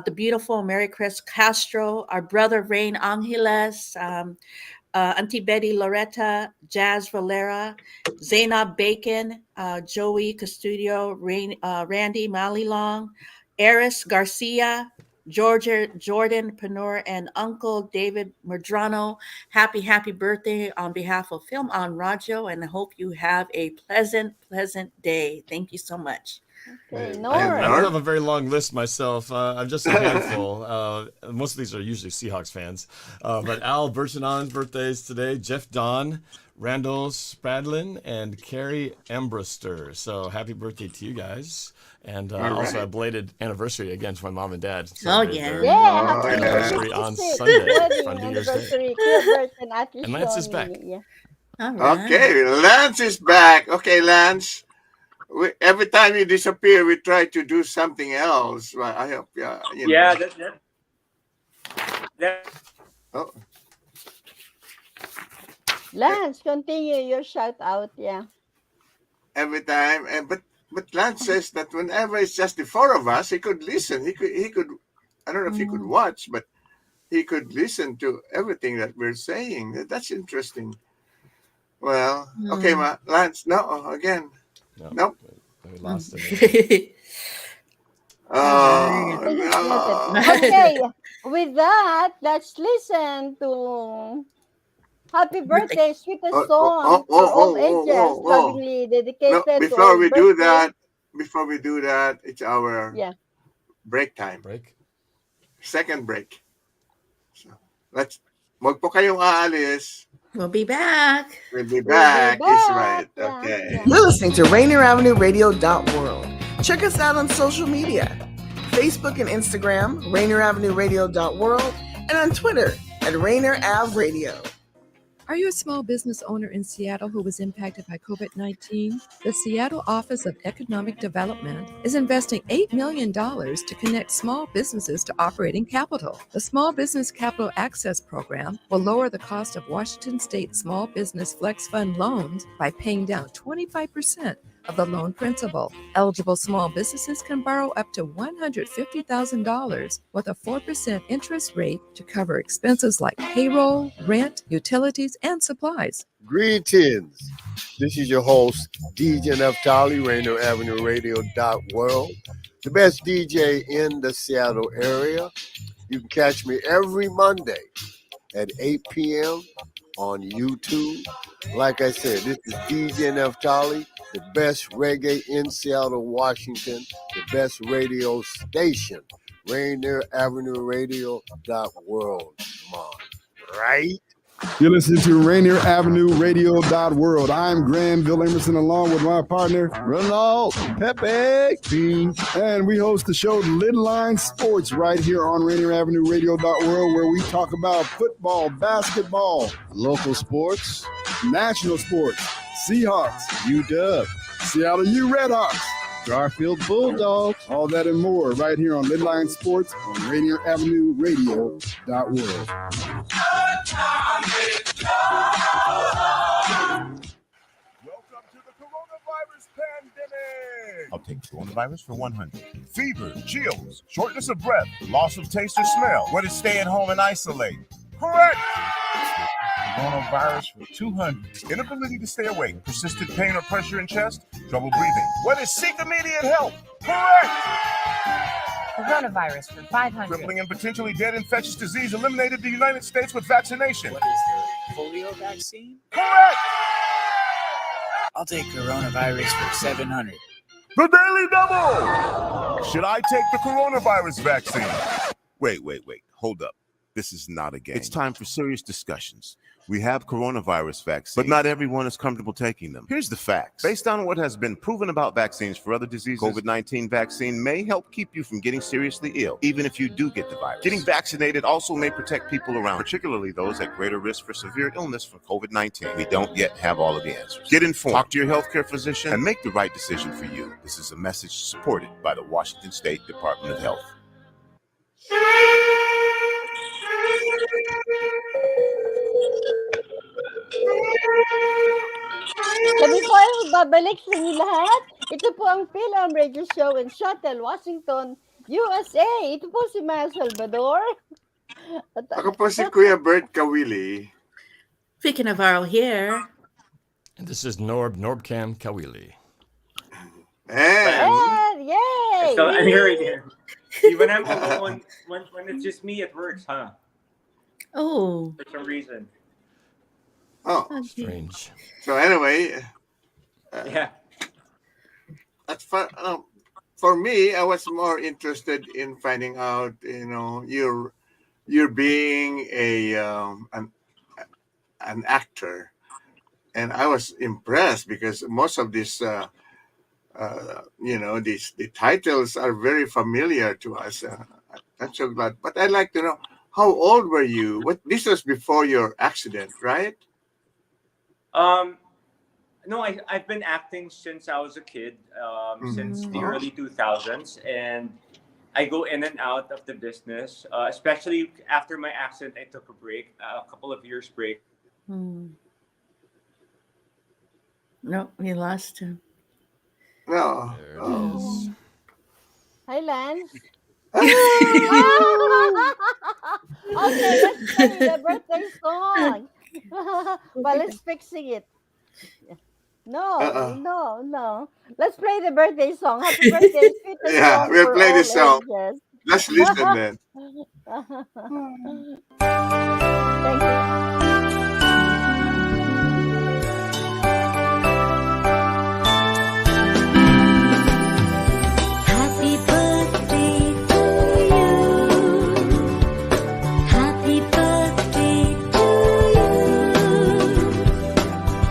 the beautiful Mary Chris Castro, our brother Rain Angeles, Auntie Betty Loretta, Jazz Valera, Zainab Bacon, Joey Custodio, Randy Malilong, Eris Garcia, Jordan Panur, and Uncle David Medrano. Happy birthday on behalf of Fil-Am Radyo, and I hope you have a pleasant day. Thank you so much. Okay, I don't have a very long list myself. I'm just a handful. Most of these are usually Seahawks fans. But Al Bertinon's birthday is today. Jeff Don, Randall Spradlin, and Carrie Embrister. So happy birthday to you guys. And also a belated anniversary again to my mom and dad. Happy anniversary on Sunday, on New Year's Day. And Lance is back. Okay, Lance is back. Okay, Lance. Every time you disappear, we try to do something else. Well, I hope, Lance, continue your shout out. Every time, but Lance says that whenever it's just the four of us, he could listen. He could. I don't know if he could watch, but he could listen to everything that we're saying. That's interesting. Well, okay, Lance. No, again. Nope. We lost it. Okay, with that, let's listen to Happy Birthday, sweetest song for all ages, lovingly dedicated to before all we do that, it's our break time. Second break. So wag po kayong aalis. We'll be back. We'll be back. It's right. Okay. You're listening to Rainier Avenue Radio.world. Check us out on social media. Facebook and Instagram, Rainier Avenue Radio.world, and on Twitter at Rainier Av Radio. Are you a small business owner in Seattle who was impacted by COVID-19? The Seattle Office of Economic Development is investing $8 million to connect small businesses to operating capital. The Small Business Capital Access Program will lower the cost of Washington State Small Business Flex Fund loans by paying down 25% of the loan principal. Eligible small businesses can borrow up to $150,000 with a 4% interest rate to cover expenses like payroll, rent, utilities, and supplies. Greetings. This is your host, DJ Neftali, Rainier Avenue Radio.world, the best DJ in the Seattle area. You can catch me every Monday at 8 p.m. on YouTube. Like I said, this is DJ Neftali, the best reggae in Seattle, Washington, the best radio station, Rainier Avenue Radio.world. Come on, right? You're listening to Rainier Avenue Radio.world. I'm Granville Emerson along with my partner, Ronald Pepe Bean. And we host the show Little Line Sports right here on Rainier Avenue Radio.world, where we talk about football, basketball, local sports, national sports, Seahawks, UW, Seattle U Redhawks, Garfield Bulldogs, all that and more right here on Little Line Sports on Rainier Avenue Radio.world. I'll take coronavirus for 100. Fever, chills, shortness of breath, loss of taste or smell. What is stay at home and isolate? Correct! Coronavirus for 200. Inability to stay awake, persistent pain or pressure in chest, trouble breathing. What is seek immediate help? Correct! Coronavirus for 500. Crippling and potentially dead infectious disease eliminated the United States with vaccination. What is the polio vaccine? Correct! I'll take coronavirus for 700. The Daily Double! Should I take the coronavirus vaccine? Wait. Hold up. This is not a game. It's time for serious discussions. We have coronavirus vaccines, but not everyone is comfortable taking them. Here's the facts. Based on what has been proven about vaccines for other diseases, COVID-19 vaccine may help keep you from getting seriously ill, even if you do get the virus. Getting vaccinated also may protect people around, particularly those at greater risk for severe illness from COVID-19. We don't yet have all of the answers. Get informed, talk to your healthcare physician, and make the right decision for you. This is a message supported by the Washington State Department of Health. Sabi ko ay babalik sa inyo lahat. Ito po ang Fil-Am Radio Show in Seattle, Washington, USA. Ito po si Maya Salvador. Ako po si Kuya Bert Kawili. Vicky Navarro here. And this is NorbCam Kawili. And yay! So I'm hearing it. See, when I'm alone, when it's just me, it works, huh? Oh. For some reason. Oh, strange. So anyway, yeah. That's fun. For me, I was more interested in finding out, you're being an actor, and I was impressed because most of these, the titles are very familiar to us. I'm so glad. But I'd like to know, how old were you? This was before your accident, right? No, I've been acting since I was a kid, since the early 2000s, and I go in and out of the business, especially after my accident. I took a break, a couple of years break. No, we lost him. No. There it is. Hi, Lance. Okay, let's play the birthday song. But let's fixing it. No. Let's play the birthday song. Happy birthday, sweet and Yeah, song we'll for play all this song. ages. Let's listen then. Thank you. Happy birthday to you. Happy birthday to you.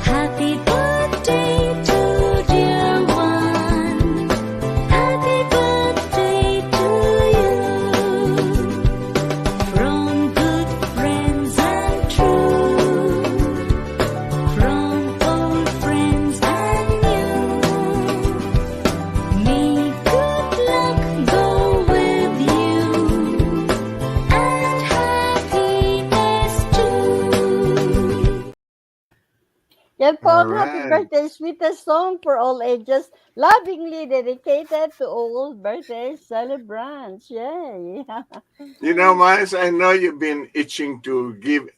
Happy birthday to dear one. Happy birthday to you. From good friends and true. Yan po All ang happy right. birthday, sweetest song for all ages, lovingly dedicated to all birthday celebrants. Yay! You know, Miles, I know you've been itching to give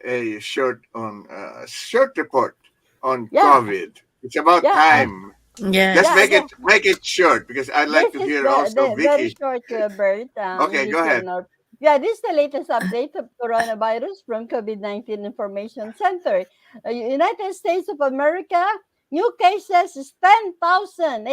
a short report on Yeah. COVID. It's about Yeah. time. Yeah. Just Yeah, make it short because I'd like This to is hear the also very Vicky. short, Bert. Okay, go Vicky ahead. and Yeah, this is the latest update of coronavirus from COVID-19 Information Center. United States of America, new cases is 10,893.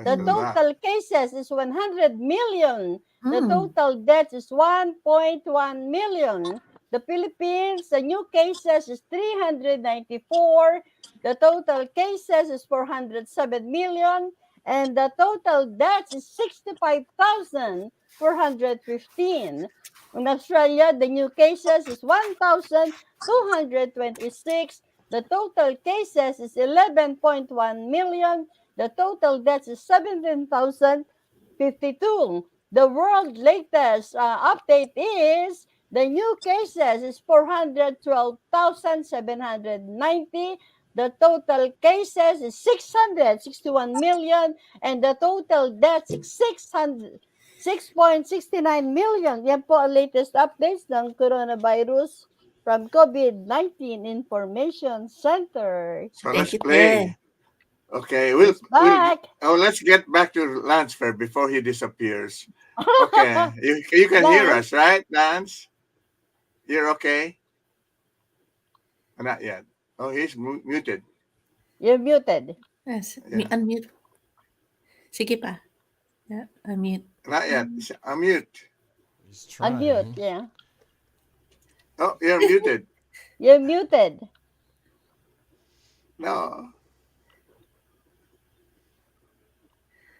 The total cases is 100 million. The total deaths is 1.1 million. The Philippines, the new cases is 394. The total cases is 407 million. And the total deaths is 65,415. In Australia, the new cases is 1,226. The total cases is 11.1 million. The total deaths is 17,052. The world latest update is the new cases is 412,790. The total cases is 661 million and the total deaths is 6.69 million. Yan po ang latest updates ng coronavirus from COVID-19 Information Center. So let's play. Okay, let's get back to Lance first before he disappears. Okay, you can hear us, right, Lance? You're okay? Not yet. Oh, he's muted. You're muted. Yes. Yeah. Unmute. Sige pa. Yeah, unmute. Not yet. Unmute. Unmute, yeah. Oh, you're muted. You're muted. No.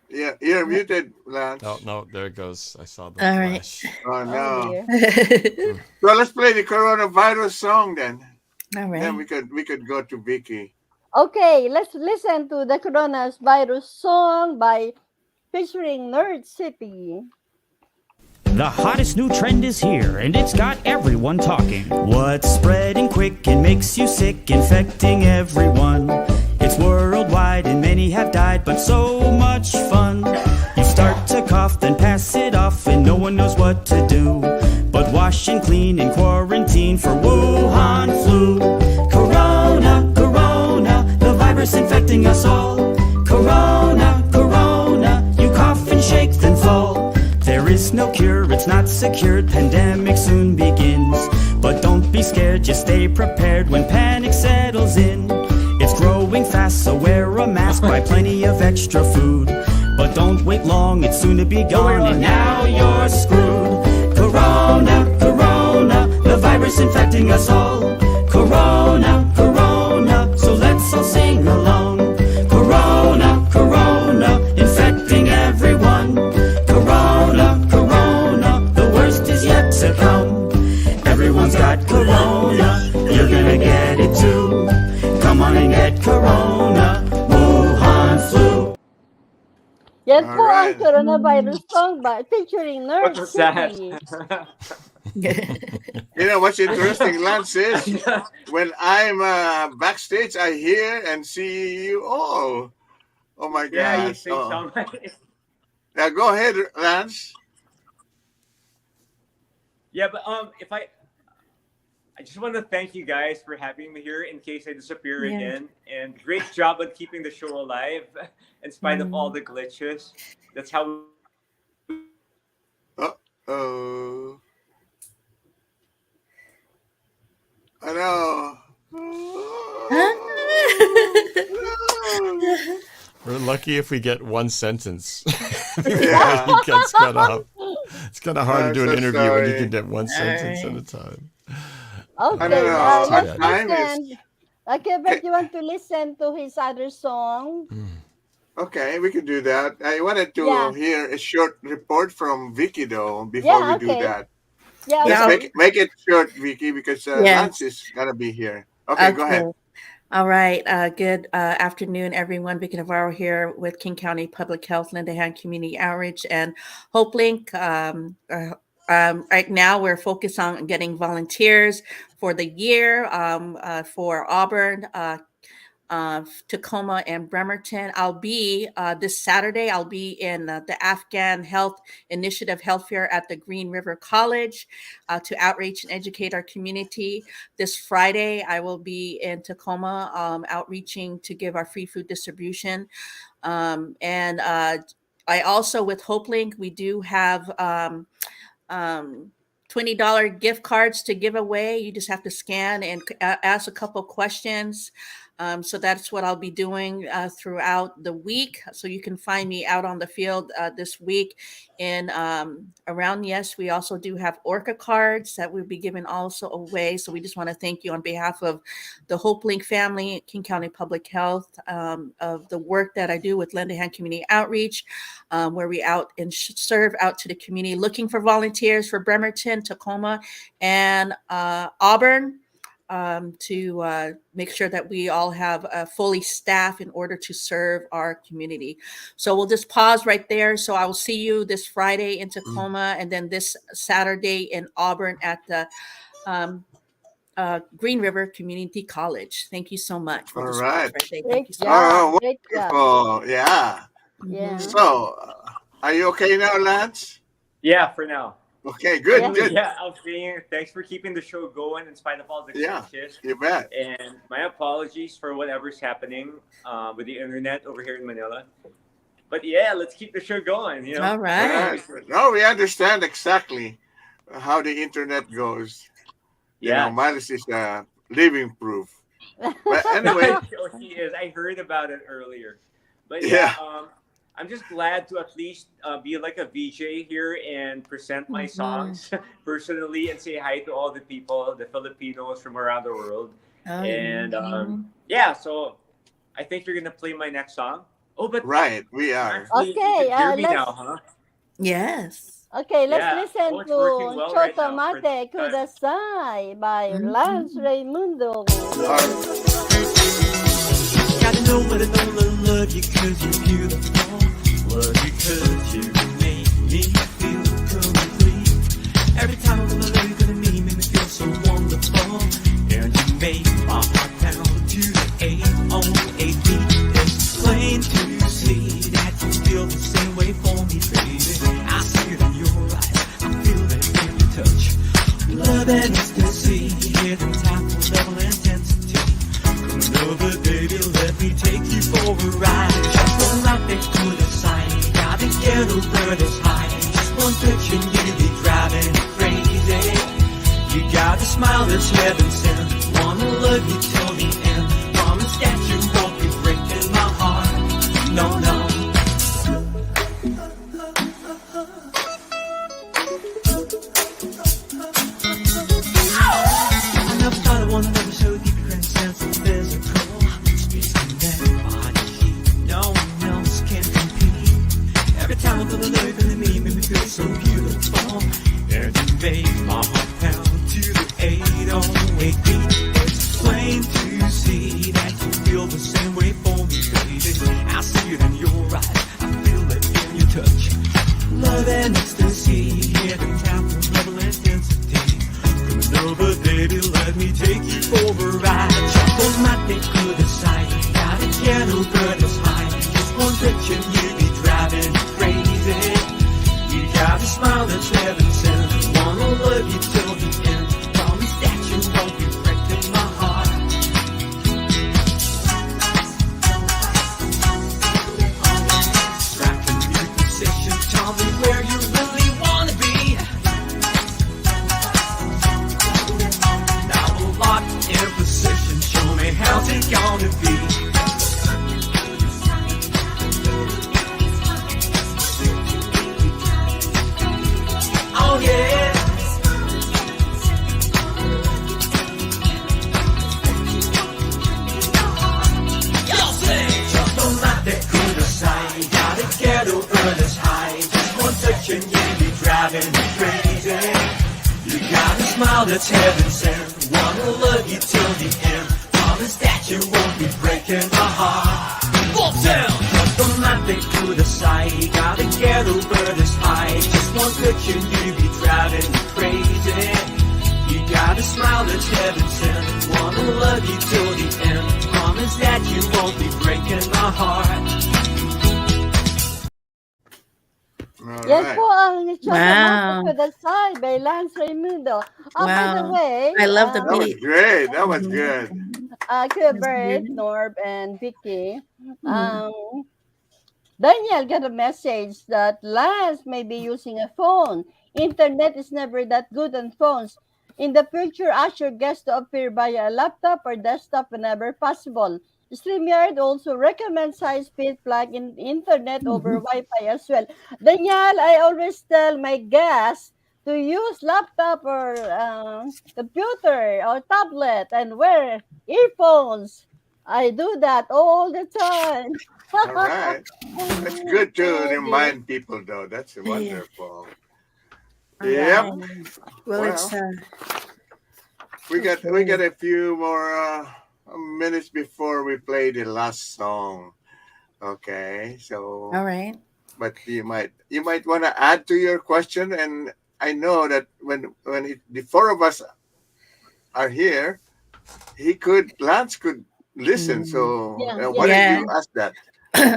Yeah, you're muted, Lance. No, there it goes. I saw the All right. flash. Oh, no. dear. So let's play the coronavirus song then. All right. Then we could go to Vicky. Okay, let's listen to the coronavirus song by featuring Nerd City. The hottest new trend is here, and it's got everyone talking. What's spreading quick and makes you sick, infecting everyone? It's worldwide and many have died, but so much fun. You start to cough, then pass it off, and no one knows what to do. But wash and clean and quarantine for Wuhan flu. Corona, corona, the virus infecting us all. Corona, corona, you cough and shake, then fall. There is no cure, it's not secured, pandemic soon begins. But don't be scared, just stay prepared when panic settles in. It's growing fast, so wear a mask, buy plenty of extra food. But don't wait long, it's soon to be gone, and now you're screwed. Corona, corona, the virus infecting us all. Corona, corona, so let's all sing along. Corona, corona, infecting everyone. Corona, corona, the worst is yet to come. Everyone's got corona, you're gonna get it too. Come on and get corona, Wuhan flu. Yan All po ang right. coronavirus song by featuring Nerd What's that? City. You know what's interesting, Lance, is when I'm backstage, I hear and see you all. Oh my Yeah, you gosh. sing song. Yeah, go ahead, Lance. Yeah, but I just want to thank you guys for having me here in case I disappear Yeah. again. And great job on keeping the show alive in spite of all the glitches. That's how. Oh. I know. We're lucky if we get one sentence. Yeah. It gets cut off. It's kind of hard I'm to do an so interview when you sorry. can get one sentence right. at a time. Okay, I don't know. let's Time listen. is Okay, but you want to listen to his other song? okay. We could do that. I wanted to Yeah. hear a short report from Vicky though before Yeah, we do okay. that. Yeah, Let's okay. make it short, Vicky, because Yeah. Lance is gonna be here. Okay, go ahead. All right. Good afternoon, everyone. Vicky Navarro here with King County Public Health, A Hand Community Outreach, and Hopelink. Right now, we're focused on getting volunteers for the year for Auburn, Tacoma, and Bremerton. I'll be this Saturday. I'll be in the Afghan Health Initiative Health Fair at the Green River College to outreach and educate our community. This Friday, I will be in Tacoma outreaching to give our free food distribution. And I also, with Hopelink, we do have $20 gift cards to give away. You just have to scan and ask a couple questions. So that's what I'll be doing throughout the week. So you can find me out on the field this week. And around, yes, we also do have Orca cards that we'll be giving also away. So we just want to thank you on behalf of the Hopelink family, King County Public Health, of the work that I do with Lend a Hand Community Outreach, where we out and serve out to the community, looking for volunteers for Bremerton, Tacoma, and Auburn. To make sure that we all have fully staffed in order to serve our community. So we'll just pause right there. So I will see you this Friday in Tacoma and then this Saturday in Auburn at the Green River Community College. Thank you so much. All right. Thank you so Oh, much. wonderful. Yeah. Yeah. So, are you okay now, Lance? Yeah, for now. Okay, good, good. Yeah, I was saying thanks for keeping the show going in spite of all the glitches. You bet. And my apologies for whatever's happening with the internet over here in Manila. But yeah, let's keep the show going. You know? All right. No, we understand exactly how the internet goes. Yeah. You know, Miles is living proof. But anyway. He is. I heard about it earlier. But Yeah. I'm just glad to at least be like a VJ here and present my songs personally and say hi to all the people, the Filipinos from around the world. And yeah, so I think you're going to play my next song. Oh, but right, we are. Actually, you Okay, can hear me let's- now, huh? Yes. Okay, let's Yeah. listen Oh, it's to working well right now for Chotomate Kudasai by Lance Raymundo. Gotta know what I know, I love you cause you're beautiful. Love you cause you make me feel complete. Every time I'm gonna love you, gonna make me feel so wonderful. And you make my heart pound to the 808 beat. It's plain to see that you feel the same way for me, baby. I see it in your eyes, I feel it in your touch. Love and ecstasy, hidden top level intensity. Come over, baby, let me take you for a ride. Just one out there to the side, gotta get over this high. Just one touch and you be driving crazy. You got a smile that's heaven sent. Wanna love you till the end. Promise that you won't be breaking my heart. No, no. I never thought I wanted to show you grand sense of physical. Squeezing that body heat, no one else can compete. Every time I'm gonna look at me, make me feel so beautiful. And you make my heart pound to the 808 beat. It's plain to see that you feel the same way for me, baby. I see it in your eyes, I feel it in your touch. Love and ecstasy, hidden tap level intensity. Come over, baby, let me take you for a ride. Just my dick to the side, gotta get over this high. Just one touch and you be driving crazy. You got a smile that's heaven sent. Wanna love you till the end. Promise that you won't be breaking my heart. Rockin' your position, tell me where you really wanna be. Now we'll lock in position, show me how's it gonna be. Oh yeah. Y'all say, just don't let that cool aside. Gotta get over this high. Just one touch and you be driving me crazy. You got a smile that's heaven sent. Wanna love you till the end. Promise that you won't be breaking my heart. Walk down. Don't let it to the side, you gotta get over this high. Just one picture, you be driving me crazy. You got a smile that's heaven sent. Wanna love you till the end. Promise that you won't be breaking my heart. Yan po ang Wow. to the Side by Lance Raymundo. Oh, by the Wow. way, I love the That was beat. great. That was good. Kuya Bert, Norb, and Vicky, Daniel got a message that Lance may be using a phone. Internet is never that good on phones. In the future, ask your guests to appear via a laptop or desktop whenever possible. StreamYard also recommends high-speed plug-in internet over Wi-Fi as well. Daniel, I always tell my guests to use laptop or computer or tablet and wear earphones. I do that all the time. All right. That's good to remind people, though. That's wonderful. Yep. Well, it's we got a few more minutes before we play the last song. Okay, so all right. But you might want to add to your question, and I know that when the four of us are here, Lance could listen. So why don't you ask that?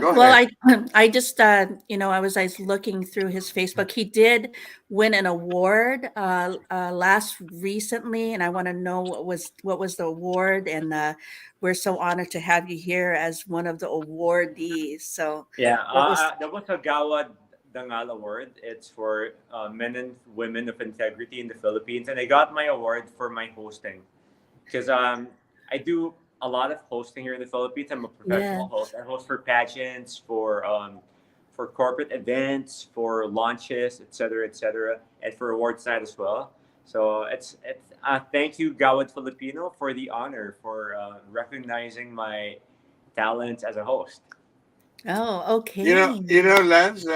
Go Well, ahead. I just I was looking through his Facebook. He did win an award last recently, and I want to know what was the award. And we're so honored to have you here as one of the awardees. So Yeah, what was that was a Gawad Dangal Award. It's for men and women of integrity in the Philippines, and I got my award for my hosting because I do a lot of hosting here in the Philippines. I'm a professional host. I host for pageants, for corporate events, for launches, etc., and for awards night as well. So it's thank you, Gawad Filipino, for the honor for recognizing my talents as a host. Oh, okay. You know, Lance.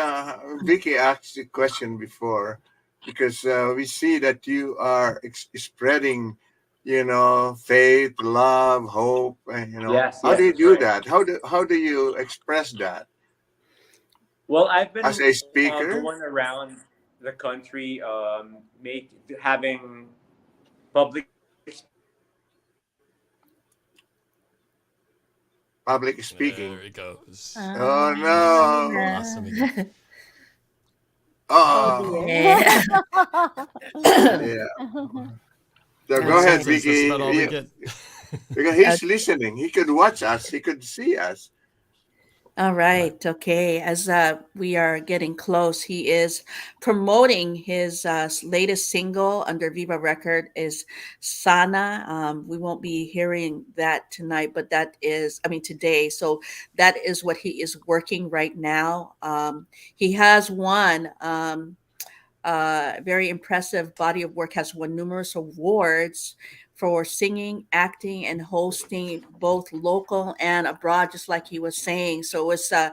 Vicky asked the question before because we see that you are spreading, faith, love, hope. Yes, how do you that's do right. that? How do you express that? Well, I've been As a speaker? going around the country, having public speaking. There he goes. Oh no! Awesome again. Oh, yeah. yeah. So go ahead, That's Vicky. about all we get. Because he's listening. He could watch us. He could see us. All right. Okay. As we are getting close, he is promoting his latest single under Viva Record is Sana. We won't be hearing that tonight, but today. So that is what he is working right now. He has won very impressive body of work, has won numerous awards for singing, acting, and hosting both local and abroad, just like he was saying. So it's a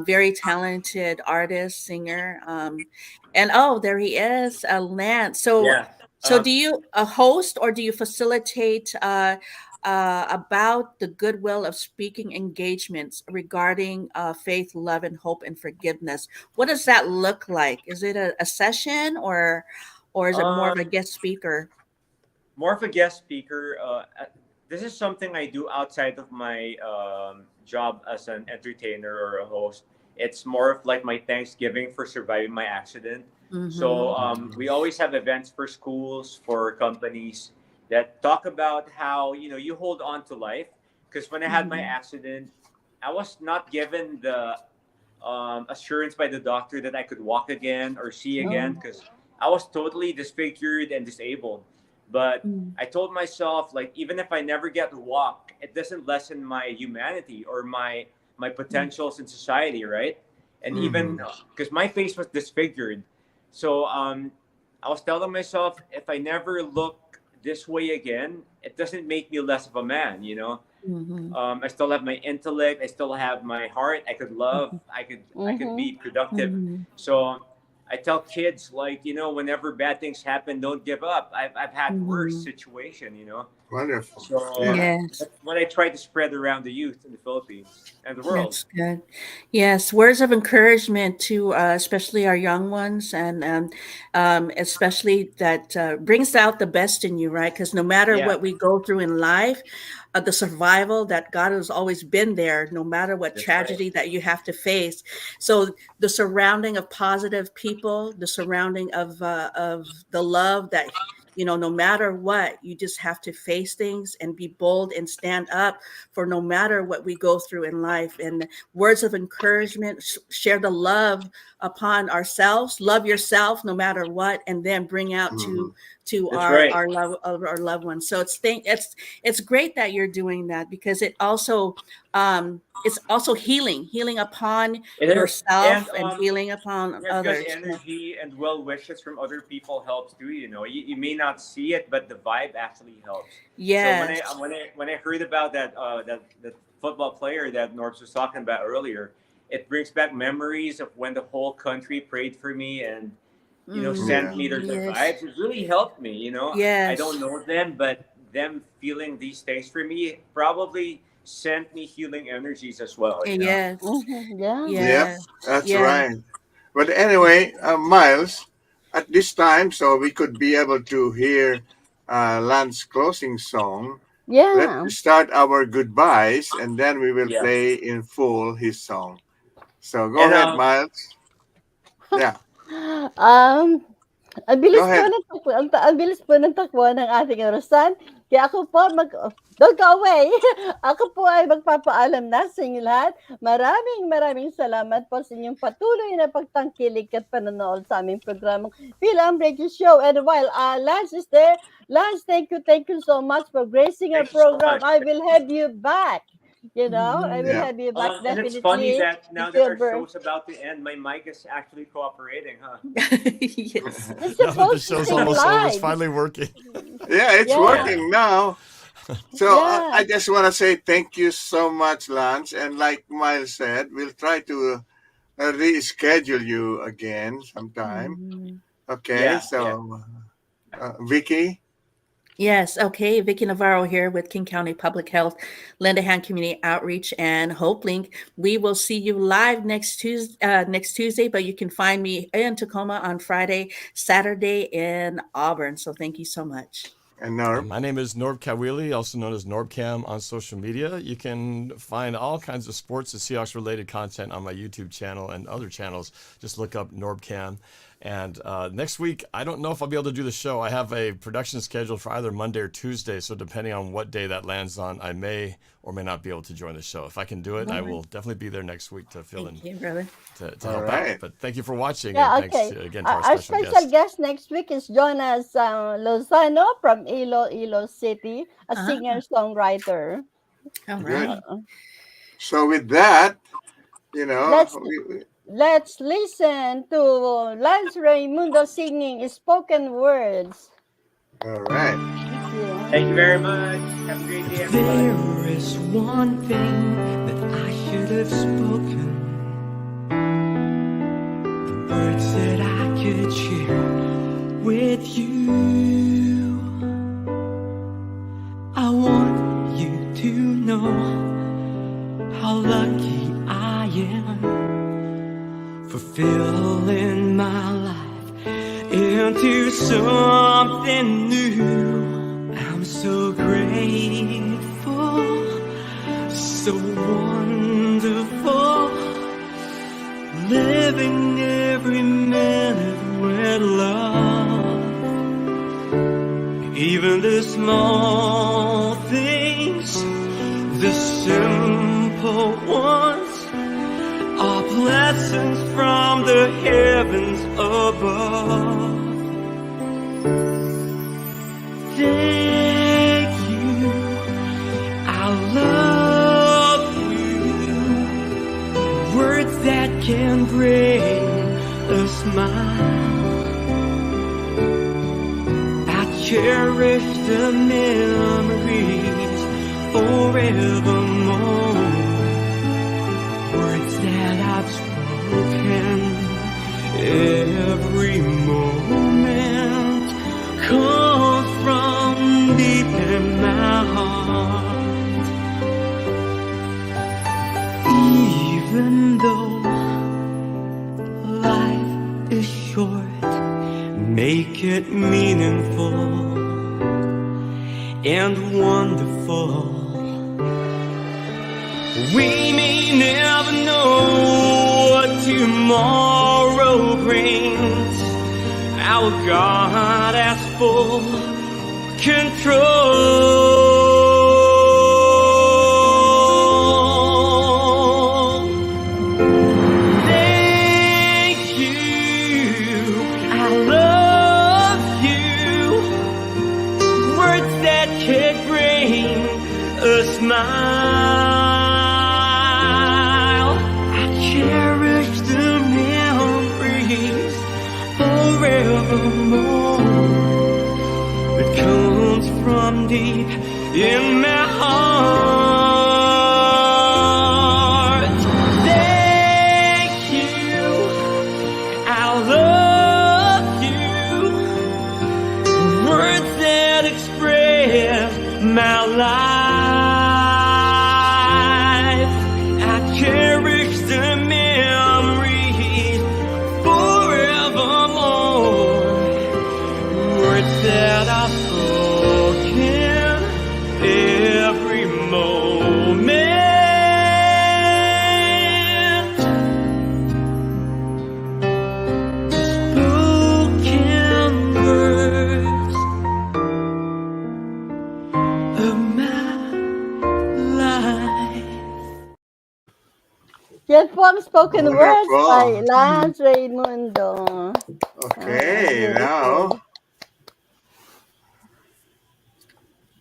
very talented artist, singer. And there he is, Lance. So, Yeah. do you host or do you facilitate about the goodwill of speaking engagements regarding faith, love, and hope and forgiveness? What does that look like? Is it a session or is it more of a guest speaker? More of a guest speaker. This is something I do outside of my job as an entertainer or a host. It's more of like my Thanksgiving for surviving my accident. So we always have events for schools, for companies that talk about how you hold on to life. Because when I had my accident, I was not given the assurance by the doctor that I could walk again or see again because I was totally disfigured and disabled. But I told myself, like, even if I never get to walk, it doesn't lessen my humanity or my potentials in society, right? And even because my face was disfigured. So I was telling myself, if I never look this way again, it doesn't make me less of a man, I still have my intellect, I still have my heart, I could love, I could be productive. So I tell kids, like, whenever bad things happen, don't give up. I've had worse situation, Wonderful. So Yes. that's what I try to spread around the youth in the Philippines and the world. That's good. Yes, words of encouragement to especially our young ones, and especially that brings out the best in you, right? Because no matter Yeah. what we go through in life, the survival that God has always been there, no matter what That's tragedy that you have to face. So the surrounding of positive people, the surrounding of the love that. No matter what, you just have to face things and be bold and stand up for no matter what we go through in life. And words of encouragement, share the love upon ourselves, love yourself no matter what, and then bring out to That's our right. our loved ones. So it's great that you're doing that, because it's also healing upon It is. yourself and And healing upon good others. energy and well wishes from other people helps too. You may not see it, but the vibe actually helps. Yes. So when I heard about that football player that Norbs was talking about earlier, it brings back memories of when the whole country prayed for me and sent me their Yes. vibes. It really helped me. I Yes. don't know them, but them feeling these things for me probably sent me healing energies as well. Yes. Yeah. Yep, that's Yeah. right. But anyway, Miles, at this time, so we could be able to hear Lance's closing song. Yeah. Let's start our goodbyes, and then we will Yeah. play in full his song. So go And, ahead, Miles. Yeah. Ang bilis Go po ahead. ng takbo, ang bilis po ng takbo ng ating orasan. Kaya ako po don't go away. Ako po ay magpapaalam na sa inyo lahat. Maraming salamat po sa inyong patuloy na pagtangkilik at panonood sa aming programang Fil-Am Radio Show. And while Lance is there, Lance, thank you so much for gracing our Thank you so program. much. I will have you back. I will Yeah. have you back And definitely. it's funny that now that Kuya our Bert. show's about to end, my mic is actually cooperating, huh? Yes. It's Now that the supposed to show's be almost over, it's live. finally working. Yeah, it's Yeah. working now. So Yeah. I just want to say thank you so much, Lance. And like Miles said, we'll try to reschedule you again sometime. Okay, Yeah, so Vicky. Yes. Okay. Vicky Navarro here with King County Public Health, Lend a Hand Community Outreach, and Hopelink. We will see you live next Tuesday, but you can find me in Tacoma on Friday, Saturday in Auburn. So thank you so much. And Norb. My name is Norb Kawili, also known as NorbCam on social media. You can find all kinds of sports and Seahawks related content on my YouTube channel and other channels. Just look up NorbCam. And next week, I don't know if I'll be able to do the show. I have a production scheduled for either Monday or Tuesday. So depending on what day that lands on, I may or may not be able to join the show. If I can do it, I will definitely be there next week to fill Thank in, you, brother. to All help right. out. But thank you for watching. Yeah, and okay. thanks again to our Our special special guest. guest next week is Jonas Lozano from Iloilo City, a Ah. singer-songwriter. All Good. right. So with that, Let's- Let's listen to Lance Raymundo singing spoken words. all right. Thank you. Thank you very much. Have a great day, everybody. There is one thing that I should have spoken, the words that I could share with you. I want you to know how lucky I am, fulfilling my life into something new. I'm so grateful, so wonderful, living every minute with love. Even the small things, the simple ones, are blessings from the heavens above. Thank you, I love you. Words that can bring a smile. I cherish the memories forevermore. Words that I've spoken Every moment comes from deep in my heart. Even though life is short, make it meaningful and wonderful. We may never know what tomorrow brings. Our God has full control. Thank you, I love you. Words that could bring a smile. Cherish the memories forevermore. It comes from deep in my heart. Thank you, I love you. Words that express my life. I cherish the memories forevermore. Words that I've spoken every moment. Spoken words of my life. Yan po ang spoken words Wonderful. by Lance Raymundo. Okay, now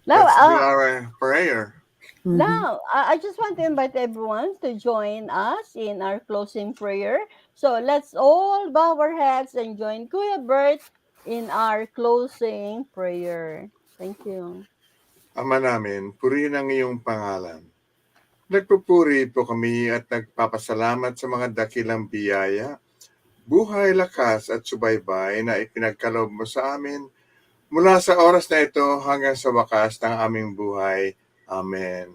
Now, let's do our prayer. Now, I just want to invite everyone to join us in our closing prayer. So let's all bow our heads and join Kuya Bert in our closing prayer. Thank you. Ama namin, purihin ang iyong pangalan. Nagpupuri po kami at nagpapasalamat sa mga dakilang biyaya, buhay, lakas at subaybay na ipinagkaloob mo sa amin mula sa oras na ito hanggang sa wakas ng aming buhay. Amen.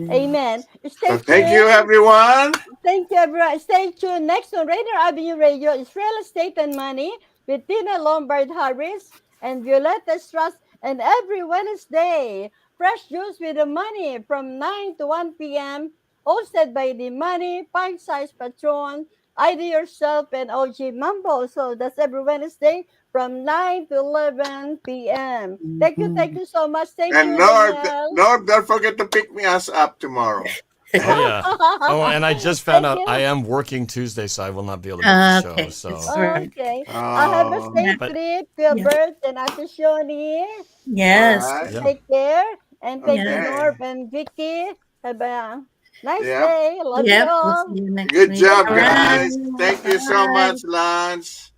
Amen. So thank you, everyone. Thank you, everyone. Stay tuned. Next on Rainier Avenue Radio is Real Estate and Money with Tina Lombard Harris and Violetta Strass. And every Wednesday, Fresh Juice with the Money from 9 to 1 p.m. hosted by the Money Pint-Sized Patron, ID Yourself, and OG Mambo. So that's every Wednesday from 9 to 11 p.m. Thank you so much. Thank And you, Danielle. Norb, don't forget to pick me us up tomorrow. Oh, yeah. Oh, and I just found Thank out you. I am working Tuesday, so I will not be able to make the Okay. show. So Okay. Have a safe But- trip, Kuya Yes. Bert and Ate Shoni. Yes. Alright. Yeah. Take care. And thank you, Okay. Norb and Vicky. Have a nice Yep. day. Love you Yep. We'll all. see you next Good week. job, All right. guys. Thank you so Bye. much, Lance.